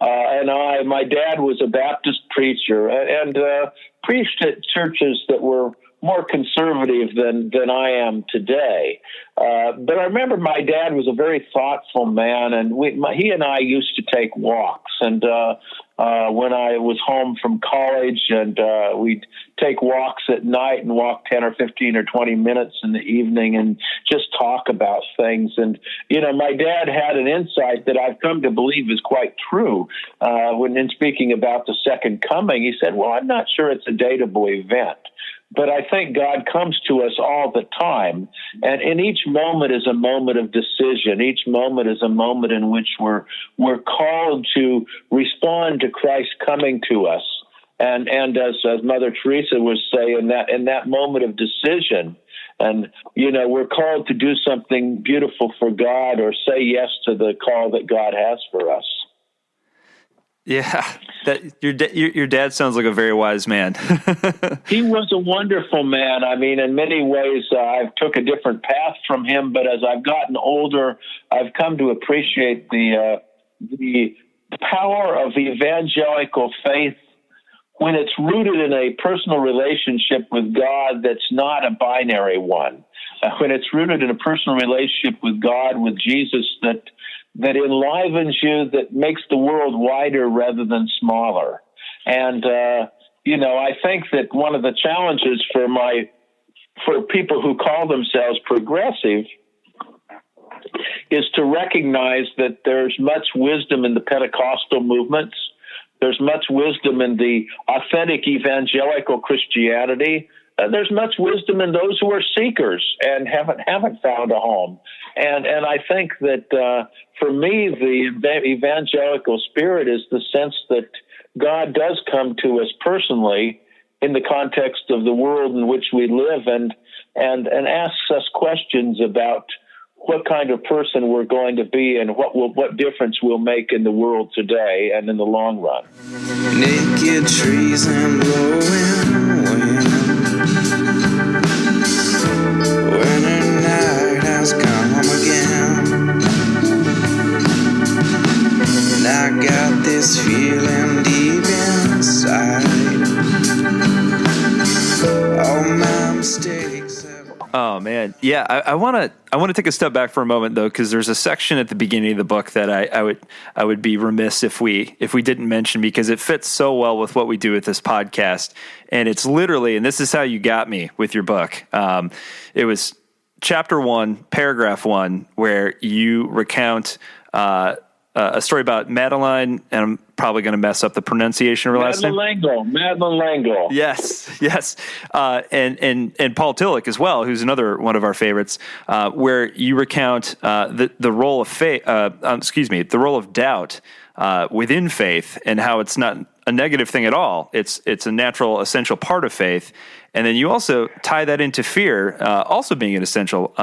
And my dad was a Baptist preacher and preached at churches that were more conservative than I am today. But I remember my dad was a very thoughtful man, and he and I used to take walks. And when I was home from college, and we'd take walks at night and walk 10 or 15 or 20 minutes in the evening and just talk about things. And, you know, my dad had an insight that I've come to believe is quite true. When in speaking about the second coming, he said, well, I'm not sure it's a datable event. But I think God comes to us all the time, and in each moment is a moment of decision. Each moment is a moment in which we're called to respond to Christ coming to us. And as Mother Teresa would say, in that moment of decision, and you know, we're called to do something beautiful for God or say yes to the call that God has for us. Yeah, that your dad sounds like a very wise man. He was a wonderful man. I mean, in many ways, I've took a different path from him, but as I've gotten older, I've come to appreciate the power of evangelical faith when it's rooted in a personal relationship with God that's not a binary one. When it's rooted in a personal relationship with God, with Jesus, that enlivens you, that makes the world wider rather than smaller. And, I think that one of the challenges for people who call themselves progressive is to recognize that there's much wisdom in the Pentecostal movements. There's much wisdom in the authentic evangelical Christianity. There's much wisdom in those who are seekers and haven't found a home. And I think that for me, the evangelical spirit is the sense that God does come to us personally in the context of the world in which we live and asks us questions about what kind of person we're going to be and what difference we'll make in the world today and in the long run. Naked trees and blowing wind. Winter night has come again. And I got this feeling deep inside. All my mistakes have... Oh man, yeah. I want to take a step back for a moment though, because there's a section at the beginning of the book that I would be remiss if we didn't mention, because it fits so well with what we do with this podcast, and it's literally, and this is how you got me with your book. It was chapter 1, paragraph 1, where you recount a story about Madeline, and I'm probably going to mess up the pronunciation of her last name. Madeline Langlo. Yes. And Paul Tillich as well, who's another one of our favorites, where you recount the role of the role of doubt within faith, and how it's not a negative thing at all. It's a natural, essential part of faith. And then you also tie that into fear, also being an essential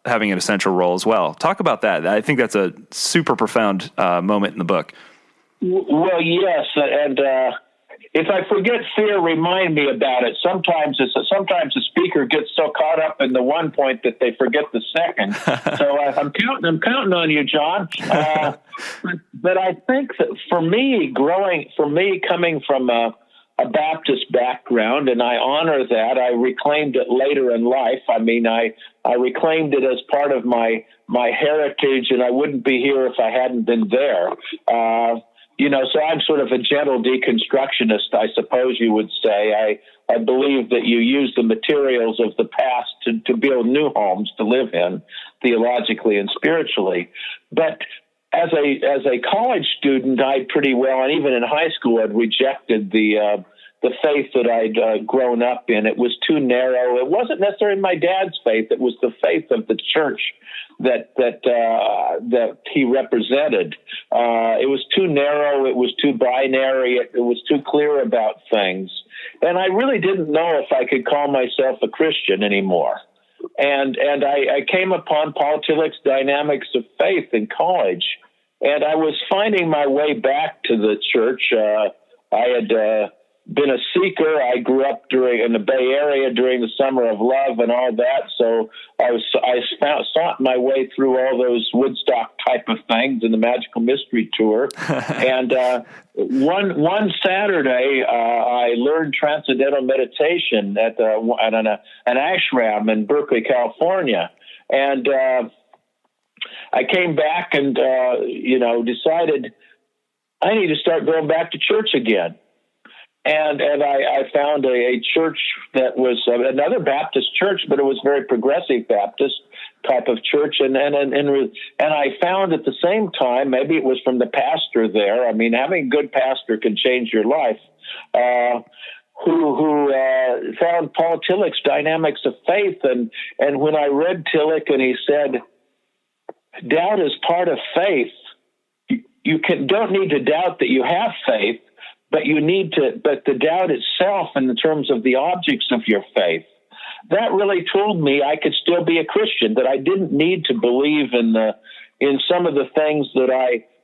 having an essential role as well. Talk about that. I think that's a super profound moment in the book. Well, yes, and if I forget fear, remind me about it. Sometimes a speaker gets so caught up in the one point that they forget the second. So I'm counting on you, John. But I think that for me, coming from a Baptist background, and I honor that. I reclaimed it later in life. I mean, I reclaimed it as part of my heritage, and I wouldn't be here if I hadn't been there. So I'm sort of a gentle deconstructionist, I suppose you would say. I believe that you use the materials of the past to build new homes to live in, theologically and spiritually. But as a college student, I pretty well, and even in high school, I'd rejected the faith that I'd grown up in. It was too narrow. It wasn't necessarily my dad's faith. It was the faith of the church that he represented. It was too narrow. It was too binary. It was too clear about things. And I really didn't know if I could call myself a Christian anymore. And I came upon Paul Tillich's Dynamics of Faith in college, and I was finding my way back to the church. I had been a seeker. I grew up in the Bay Area during the Summer of Love and all that, so I sought my way through all those Woodstock type of things in the Magical Mystery Tour. And one Saturday, I learned Transcendental Meditation at an ashram in Berkeley, California. And I came back and, decided I need to start going back to church again. And I found a church that was another Baptist church, but it was very progressive Baptist type of church. And I found at the same time, maybe it was from the pastor there. I mean, having a good pastor can change your life. Who found Paul Tillich's Dynamics of Faith, and when I read Tillich and he said, doubt is part of faith. You don't need to doubt that you have faith. But but the doubt itself in terms of the objects of your faith, that really told me I could still be a Christian, that I didn't need to believe in some of the things that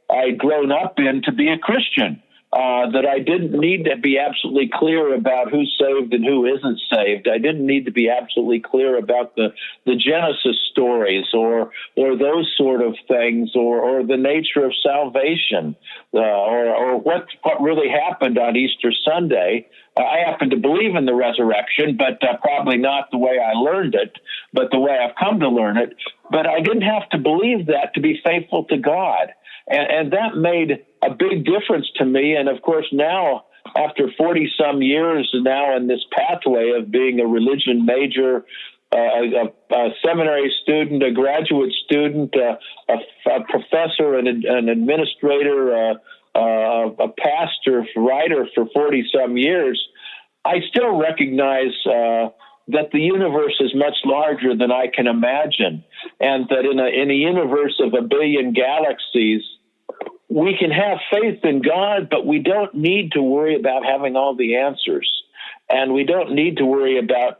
I'd grown up in to be a Christian. that I didn't need to be absolutely clear about who's saved and who isn't saved. I didn't need to be absolutely clear about the Genesis stories or those sort of things, or the nature of salvation, or what really happened on Easter Sunday. I happen to believe in the resurrection, but probably not the way I learned it, but the way I've come to learn it. But I didn't have to believe that to be faithful to God. And that made a big difference to me. And of course, now, after 40-some years now in this pathway of being a religion major, a seminary student, a graduate student, a professor, an administrator, a pastor, writer for 40-some years, I still recognize that the universe is much larger than I can imagine, and that in a universe of a billion galaxies, we can have faith in God, but we don't need to worry about having all the answers. And we don't need to worry about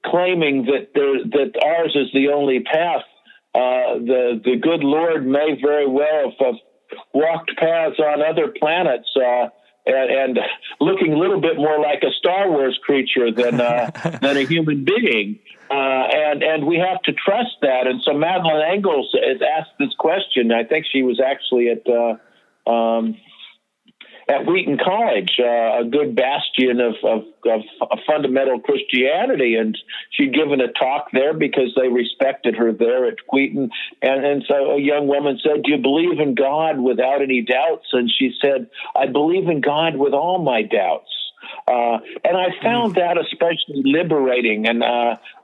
claiming that ours is the only path. The good Lord may very well have walked paths on other planets and looking a little bit more like a Star Wars creature than a human being. And we have to trust that. And so Madeleine Engels has asked this question. I think she was actually at Wheaton College, a good bastion of fundamental Christianity. And she'd given a talk there because they respected her there at Wheaton. And so a young woman said, "Do you believe in God without any doubts?" And she said, "I believe in God with all my doubts." And I found that especially liberating. And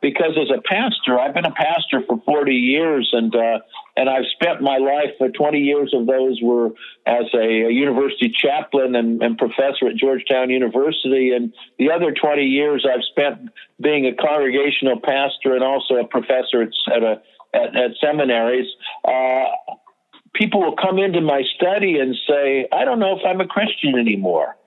because as a pastor, I've been a pastor for 40 years, and I've spent my life, 20 years of those were as a university chaplain and professor at Georgetown University. And the other 20 years I've spent being a congregational pastor and also a professor at seminaries. People will come into my study and say, "I don't know if I'm a Christian anymore.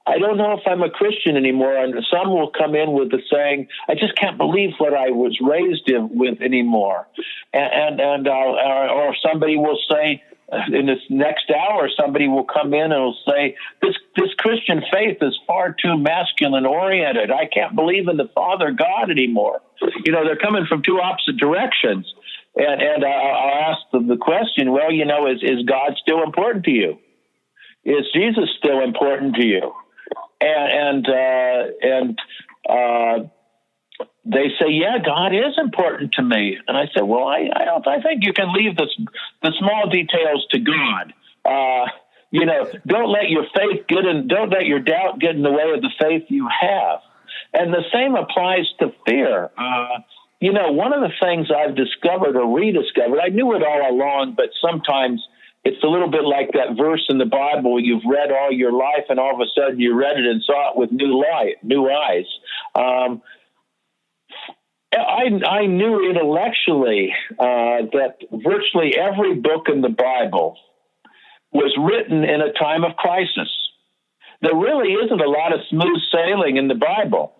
I don't know if I'm a Christian anymore." And some will come in with the saying, "I just can't believe what I was raised with anymore." Or somebody will say, in this next hour, somebody will come in and will say, this Christian faith is far too masculine oriented. I can't believe in the Father God anymore. You know, they're coming from two opposite directions. And I'll ask them the question, well, you know, is God still important to you? Is Jesus still important to you? And they say, "Yeah, God is important to me." And I said, "Well, I think you can leave the small details to God. You know, don't let your don't let your doubt get in the way of the faith you have." And the same applies to fear. You know, one of the things I've discovered or rediscovered, I knew it all along, but sometimes it's a little bit like that verse in the Bible you've read all your life, and all of a sudden you read it and saw it with new eyes. I knew intellectually that virtually every book in the Bible was written in a time of crisis. There really isn't a lot of smooth sailing in the Bible.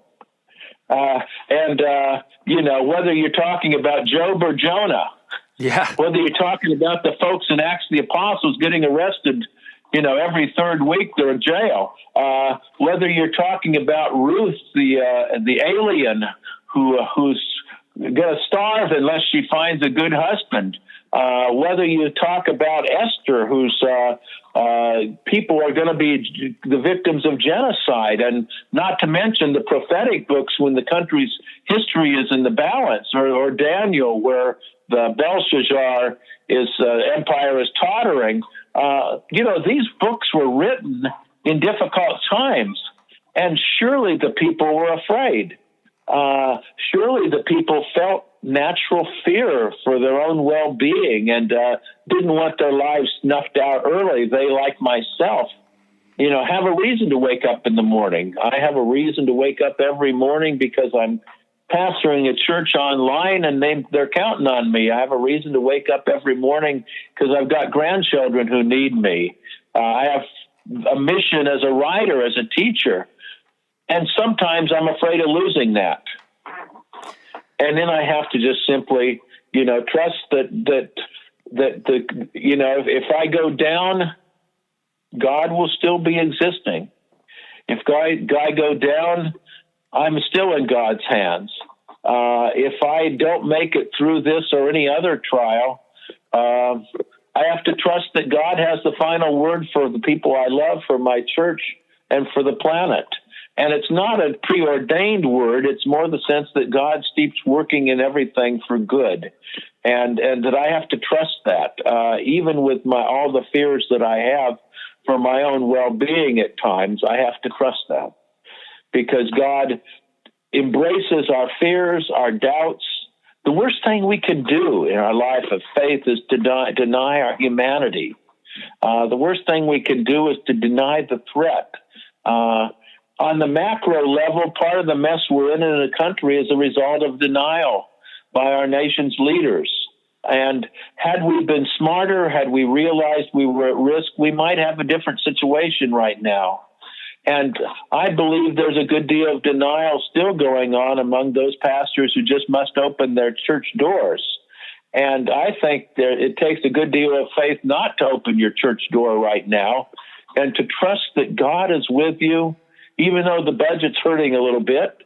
You know, whether you're talking about Job or Jonah, yeah, whether you're talking about the folks in Acts of the Apostles getting arrested, you know, every third week they're in jail, whether you're talking about Ruth, the alien who's going to starve unless she finds a good husband, whether you talk about Esther, whose people are going to be the victims of genocide, and not to mention the prophetic books when the country's history is in the balance, or Daniel, where the Belshazzar empire is tottering. You know, these books were written in difficult times, and surely the people were afraid. Surely the people felt natural fear for their own well-being and didn't want their lives snuffed out early. They, like myself, you know, have a reason to wake up in the morning. I have a reason to wake up every morning because I'm pastoring a church online and they're counting on me. I have a reason to wake up every morning because I've got grandchildren who need me. I have a mission as a writer, as a teacher. And sometimes I'm afraid of losing that. And then I have to just simply, you know, trust that you know, if I go down, God will still be existing. If I go down, I'm still in God's hands. If I don't make it through this or any other trial, I have to trust that God has the final word for the people I love, for my church, and for the planet. And it's not a preordained word. It's more the sense that God keeps working in everything for good. And that I have to trust that, even with all the fears that I have for my own well-being at times, I have to trust that. Because God embraces our fears, our doubts. The worst thing we can do in our life of faith is to deny our humanity. The worst thing we can do is to deny the threat. On the macro level, part of the mess we're in the country is a result of denial by our nation's leaders. And had we been smarter, had we realized we were at risk, we might have a different situation right now. And I believe there's a good deal of denial still going on among those pastors who just must open their church doors. And I think that it takes a good deal of faith not to open your church door right now and to trust that God is with you, even though the budget's hurting a little bit,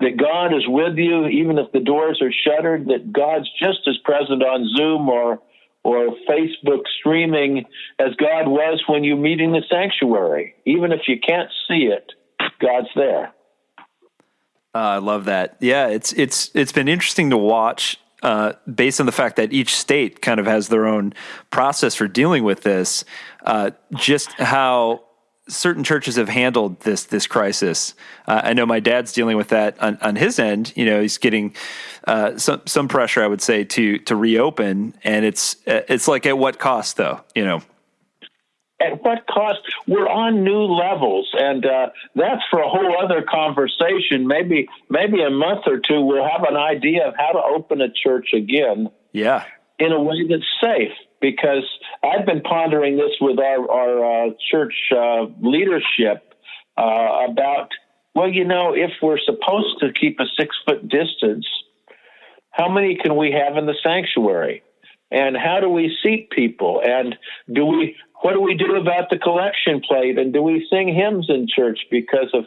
that God is with you, even if the doors are shuttered, that God's just as present on Zoom or Facebook streaming as God was when you meet in the sanctuary. Even if you can't see it, God's there. I love that. Yeah, it's been interesting to watch, based on the fact that each state kind of has their own process for dealing with this, just how certain churches have handled this crisis. I know my dad's dealing with that on his end. You know, he's getting some pressure, I would say, to reopen, and it's like, at what cost, though? You know, at what cost? We're on new levels, and that's for a whole other conversation. Maybe a month or two, we'll have an idea of how to open a church again. Yeah, in a way that's safe. Because I've been pondering this with our church leadership about, well, you know, if we're supposed to keep a 6-foot distance, how many can we have in the sanctuary? And how do we seat people? And what do we do about the collection plate? And do we sing hymns in church because of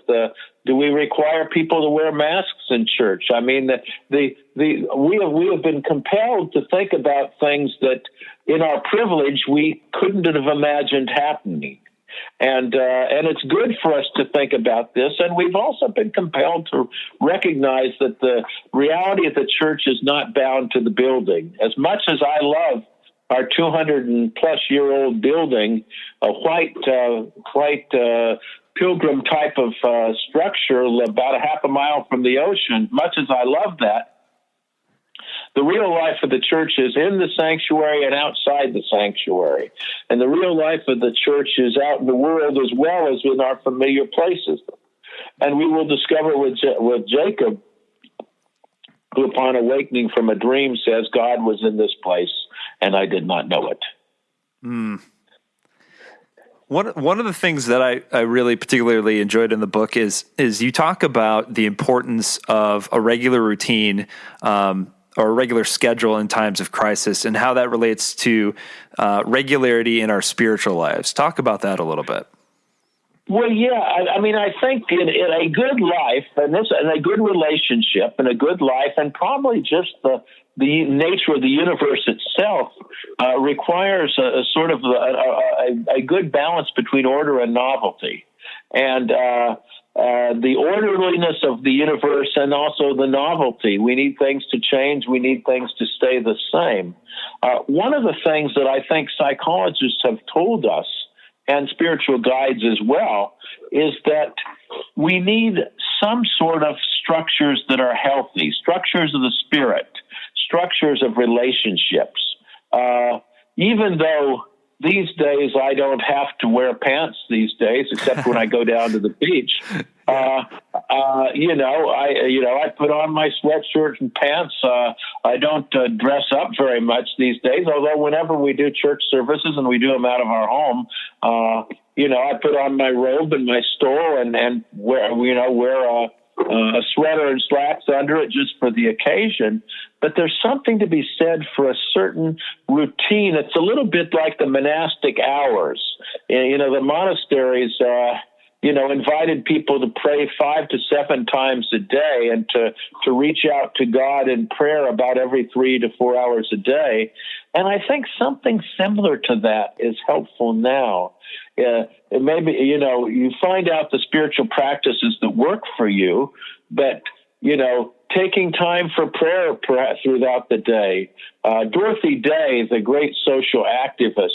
do we require people to wear masks in church? I mean, we have been compelled to think about things that in our privilege we couldn't have imagined happening. And it's good for us to think about this. And we've also been compelled to recognize that the reality of the church is not bound to the building. As much as I love our 200-plus-year-old building, a white pilgrim type of structure about a half a mile from the ocean, much as I love that, the real life of the church is in the sanctuary and outside the sanctuary. And the real life of the church is out in the world as well as in our familiar places. And we will discover with Jacob, who upon awakening from a dream says, God was in this place and I did not know it. Mm. One of the things that I really particularly enjoyed in the book is you talk about the importance of a regular routine, or a regular schedule in times of crisis, and how that relates to regularity in our spiritual lives. Talk about that a little bit. Well, yeah, I mean, I think in a good life, and a good relationship, and a good life, and probably just the nature of the universe itself requires a sort of a good balance between order and novelty. And the orderliness of the universe and also the novelty. We need things to change. We need things to stay the same. One of the things that I think psychologists have told us, and spiritual guides as well, is that we need some sort of structures that are healthy, structures of the spirit, structures of relationships. Even though these days I don't have to wear pants these days, except when I go down to the beach. I put on my sweatshirt and pants. I don't dress up very much these days, although whenever we do church services and we do them out of our home, I put on my robe and my stole and wear a sweater and slacks under it just for the occasion. But there's something to be said for a certain routine. It's a little bit like the monastic hours. The monasteries, invited people to pray 5 to 7 times a day and to reach out to God in prayer about every 3 to 4 hours a day. And I think something similar to that is helpful now. Maybe, you find out the spiritual practices that work for you, but, taking time for prayer throughout the day. Dorothy Day, the great social activist,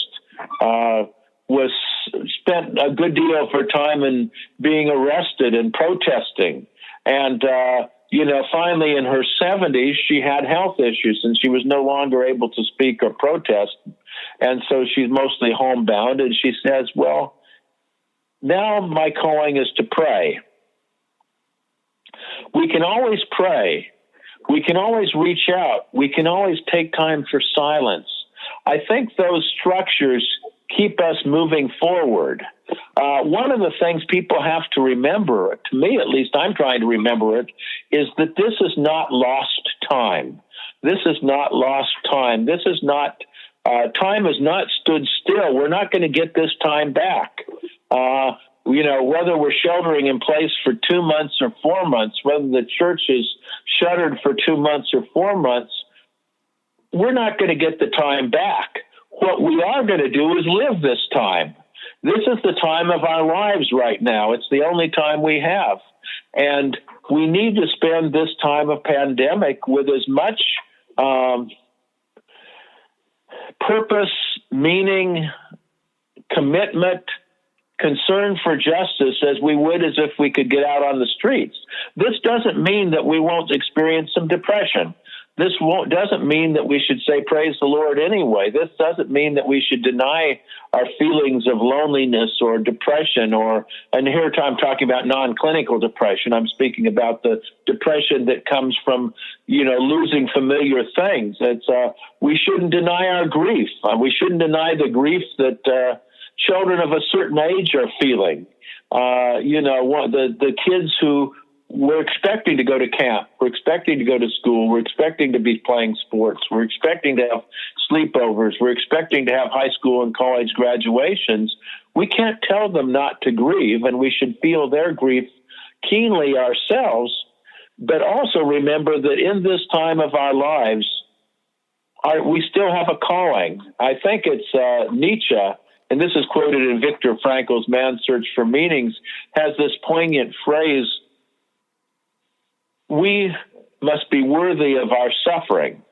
spent a good deal of her time in being arrested and protesting. And, finally in her 70s, she had health issues and she was no longer able to speak or protest. And so she's mostly homebound. And she says, well, now my calling is to pray. We can always pray. We can always reach out. We can always take time for silence. I think those structures keep us moving forward. One of the things people have to remember, to me at least, I'm trying to remember it, is that this is not lost time. This is not lost time. This is not, time has not stood still. We're not going to get this time back. Whether we're sheltering in place for 2 months or 4 months, whether the church is shuttered for 2 months or 4 months, we're not going to get the time back. What we are going to do is live this time. This is the time of our lives right now. It's the only time we have. And we need to spend this time of pandemic with as much purpose, meaning, commitment, concern for justice as we would as if we could get out on the streets. This doesn't mean that we won't experience some depression. This doesn't mean that we should say praise the Lord anyway. This doesn't mean that we should deny our feelings of loneliness or depression and here I'm talking about non-clinical depression. I'm speaking about the depression that comes from, losing familiar things. We shouldn't deny our grief. We shouldn't deny the grief that children of a certain age are feeling. The kids who we're expecting to go to camp, we're expecting to go to school, we're expecting to be playing sports, we're expecting to have sleepovers, we're expecting to have high school and college graduations. We can't tell them not to grieve, and we should feel their grief keenly ourselves, but also remember that in this time of our lives, we still have a calling. I think it's Nietzsche, and this is quoted in Viktor Frankl's Man's Search for Meanings, has this poignant phrase, we must be worthy of our suffering.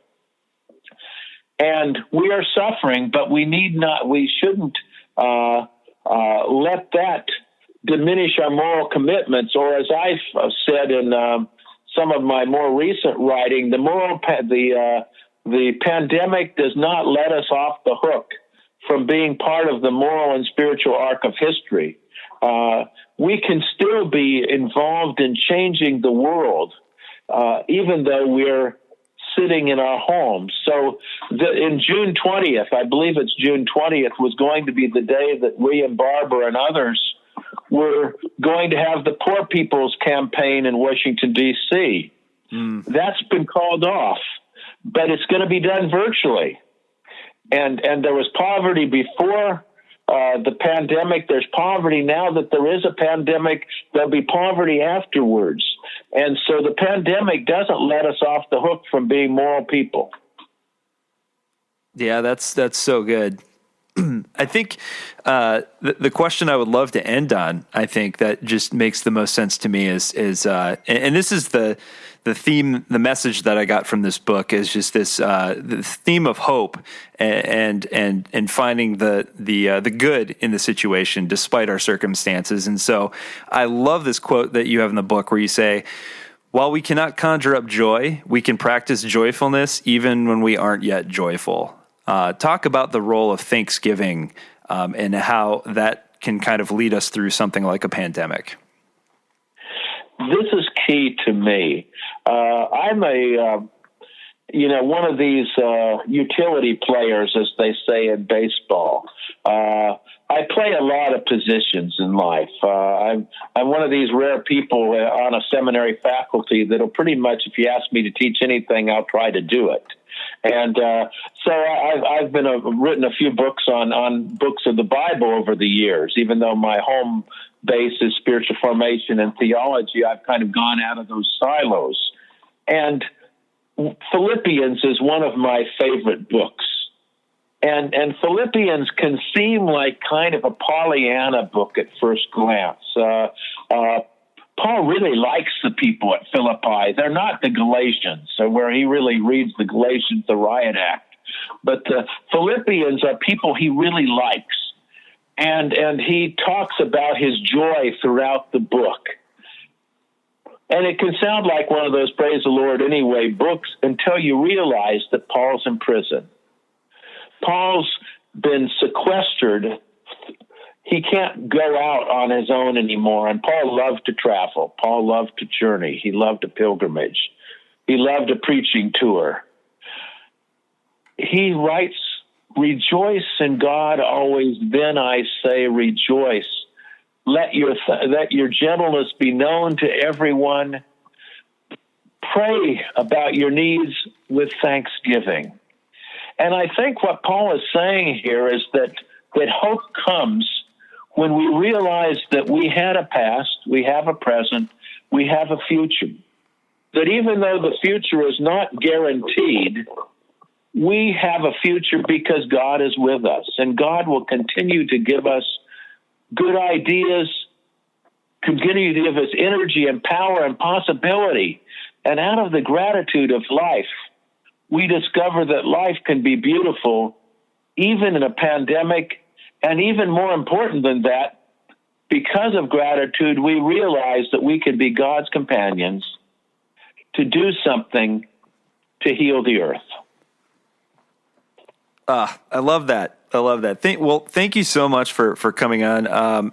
And we are suffering, but we shouldn't let that diminish our moral commitments, or as I've said in some of my more recent writing, the pandemic does not let us off the hook from being part of the moral and spiritual arc of history. We can still be involved in changing the world, even though we're sitting in our homes. So in June 20th, I believe it's June 20th, was going to be the day that William Barber and others were going to have the Poor People's Campaign in Washington, D.C. That's been called off, but it's going to be done virtually. And there was poverty before the pandemic. There's poverty now that there is a pandemic. There'll be poverty afterwards. And so the pandemic doesn't let us off the hook from being moral people. Yeah, that's so good. I think the question I would love to end on, I think that just makes the most sense to me is and this is the theme, the message that I got from this book is just this the theme of hope and finding the good in the situation despite our circumstances. And so I love this quote that you have in the book where you say, "While we cannot conjure up joy, we can practice joyfulness even when we aren't yet joyful." Talk about the role of Thanksgiving and how that can kind of lead us through something like a pandemic. This is key to me. I'm one of these utility players, as they say in baseball. I play a lot of positions in life. I'm one of these rare people on a seminary faculty that'll pretty much, if you ask me to teach anything, I'll try to do it. And so I've been written a few books on books of the Bible over the years. Even though my home base is spiritual formation and theology, I've kind of gone out of those silos. And Philippians is one of my favorite books. And Philippians can seem like kind of a Pollyanna book at first glance. Paul really likes the people at Philippi. They're not the Galatians, where he really reads the Galatians, the riot act. But the Philippians are people he really likes. And he talks about his joy throughout the book. And it can sound like one of those praise the Lord anyway books until you realize that Paul's in prison. Paul's been sequestered. He can't go out on his own anymore. And Paul loved to travel. Paul loved to journey. He loved a pilgrimage. He loved a preaching tour. He writes, "Rejoice in God always, then I say rejoice. Let your gentleness be known to everyone. Pray about your needs with thanksgiving." And I think what Paul is saying here is that hope comes when we realize that we had a past, we have a present, we have a future. That even though the future is not guaranteed, we have a future because God is with us. And God will continue to give us good ideas, continue to give us energy and power and possibility. And out of the gratitude of life, we discover that life can be beautiful, even in a pandemic. And even more important than that, because of gratitude, we realize that we can be God's companions to do something to heal the earth. I love that. I love that. Thank you so much for coming on.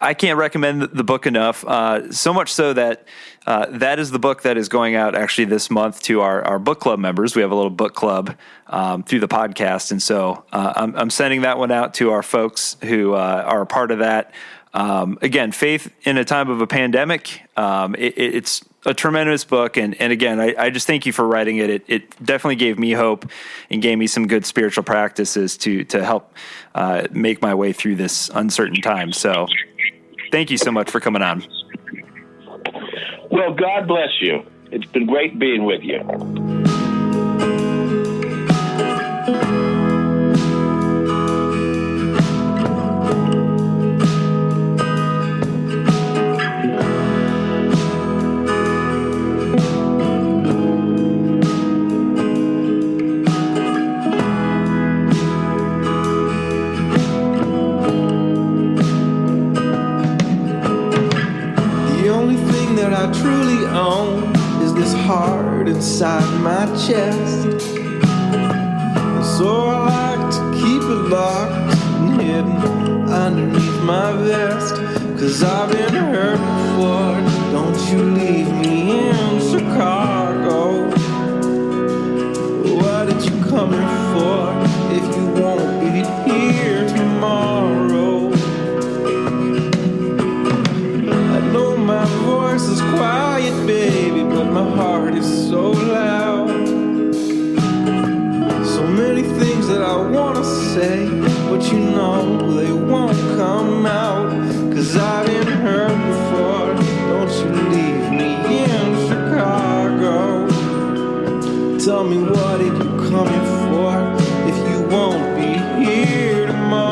I can't recommend the book enough. So much so that that is the book that is going out actually this month to our book club members. We have a little book club through the podcast, and so I'm sending that one out to our folks who are a part of that. Again, Faith in a Time of a Pandemic. It's a tremendous book. And again, I just thank you for writing it. It definitely gave me hope and gave me some good spiritual practices to help make my way through this uncertain time. So thank you so much for coming on. Well, God bless you. It's been great being with you. I truly own is this heart inside my chest. And so I like to keep it locked and hidden underneath my vest. 'Cause I've been hurt before. Don't you leave me in Chicago. What did you come here for if you won't be here tomorrow? My voice is quiet, baby, but my heart is so loud. So many things that I want to say, but you know they won't come out. 'Cause I've been hurt before. Don't you leave me in Chicago. Tell me, what did you come here for if you won't be here tomorrow?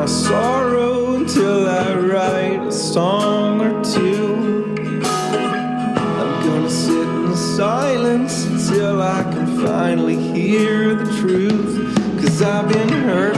sorrow until I write a song or two. I'm gonna sit in silence until I can finally hear the truth. 'Cause I've been hurt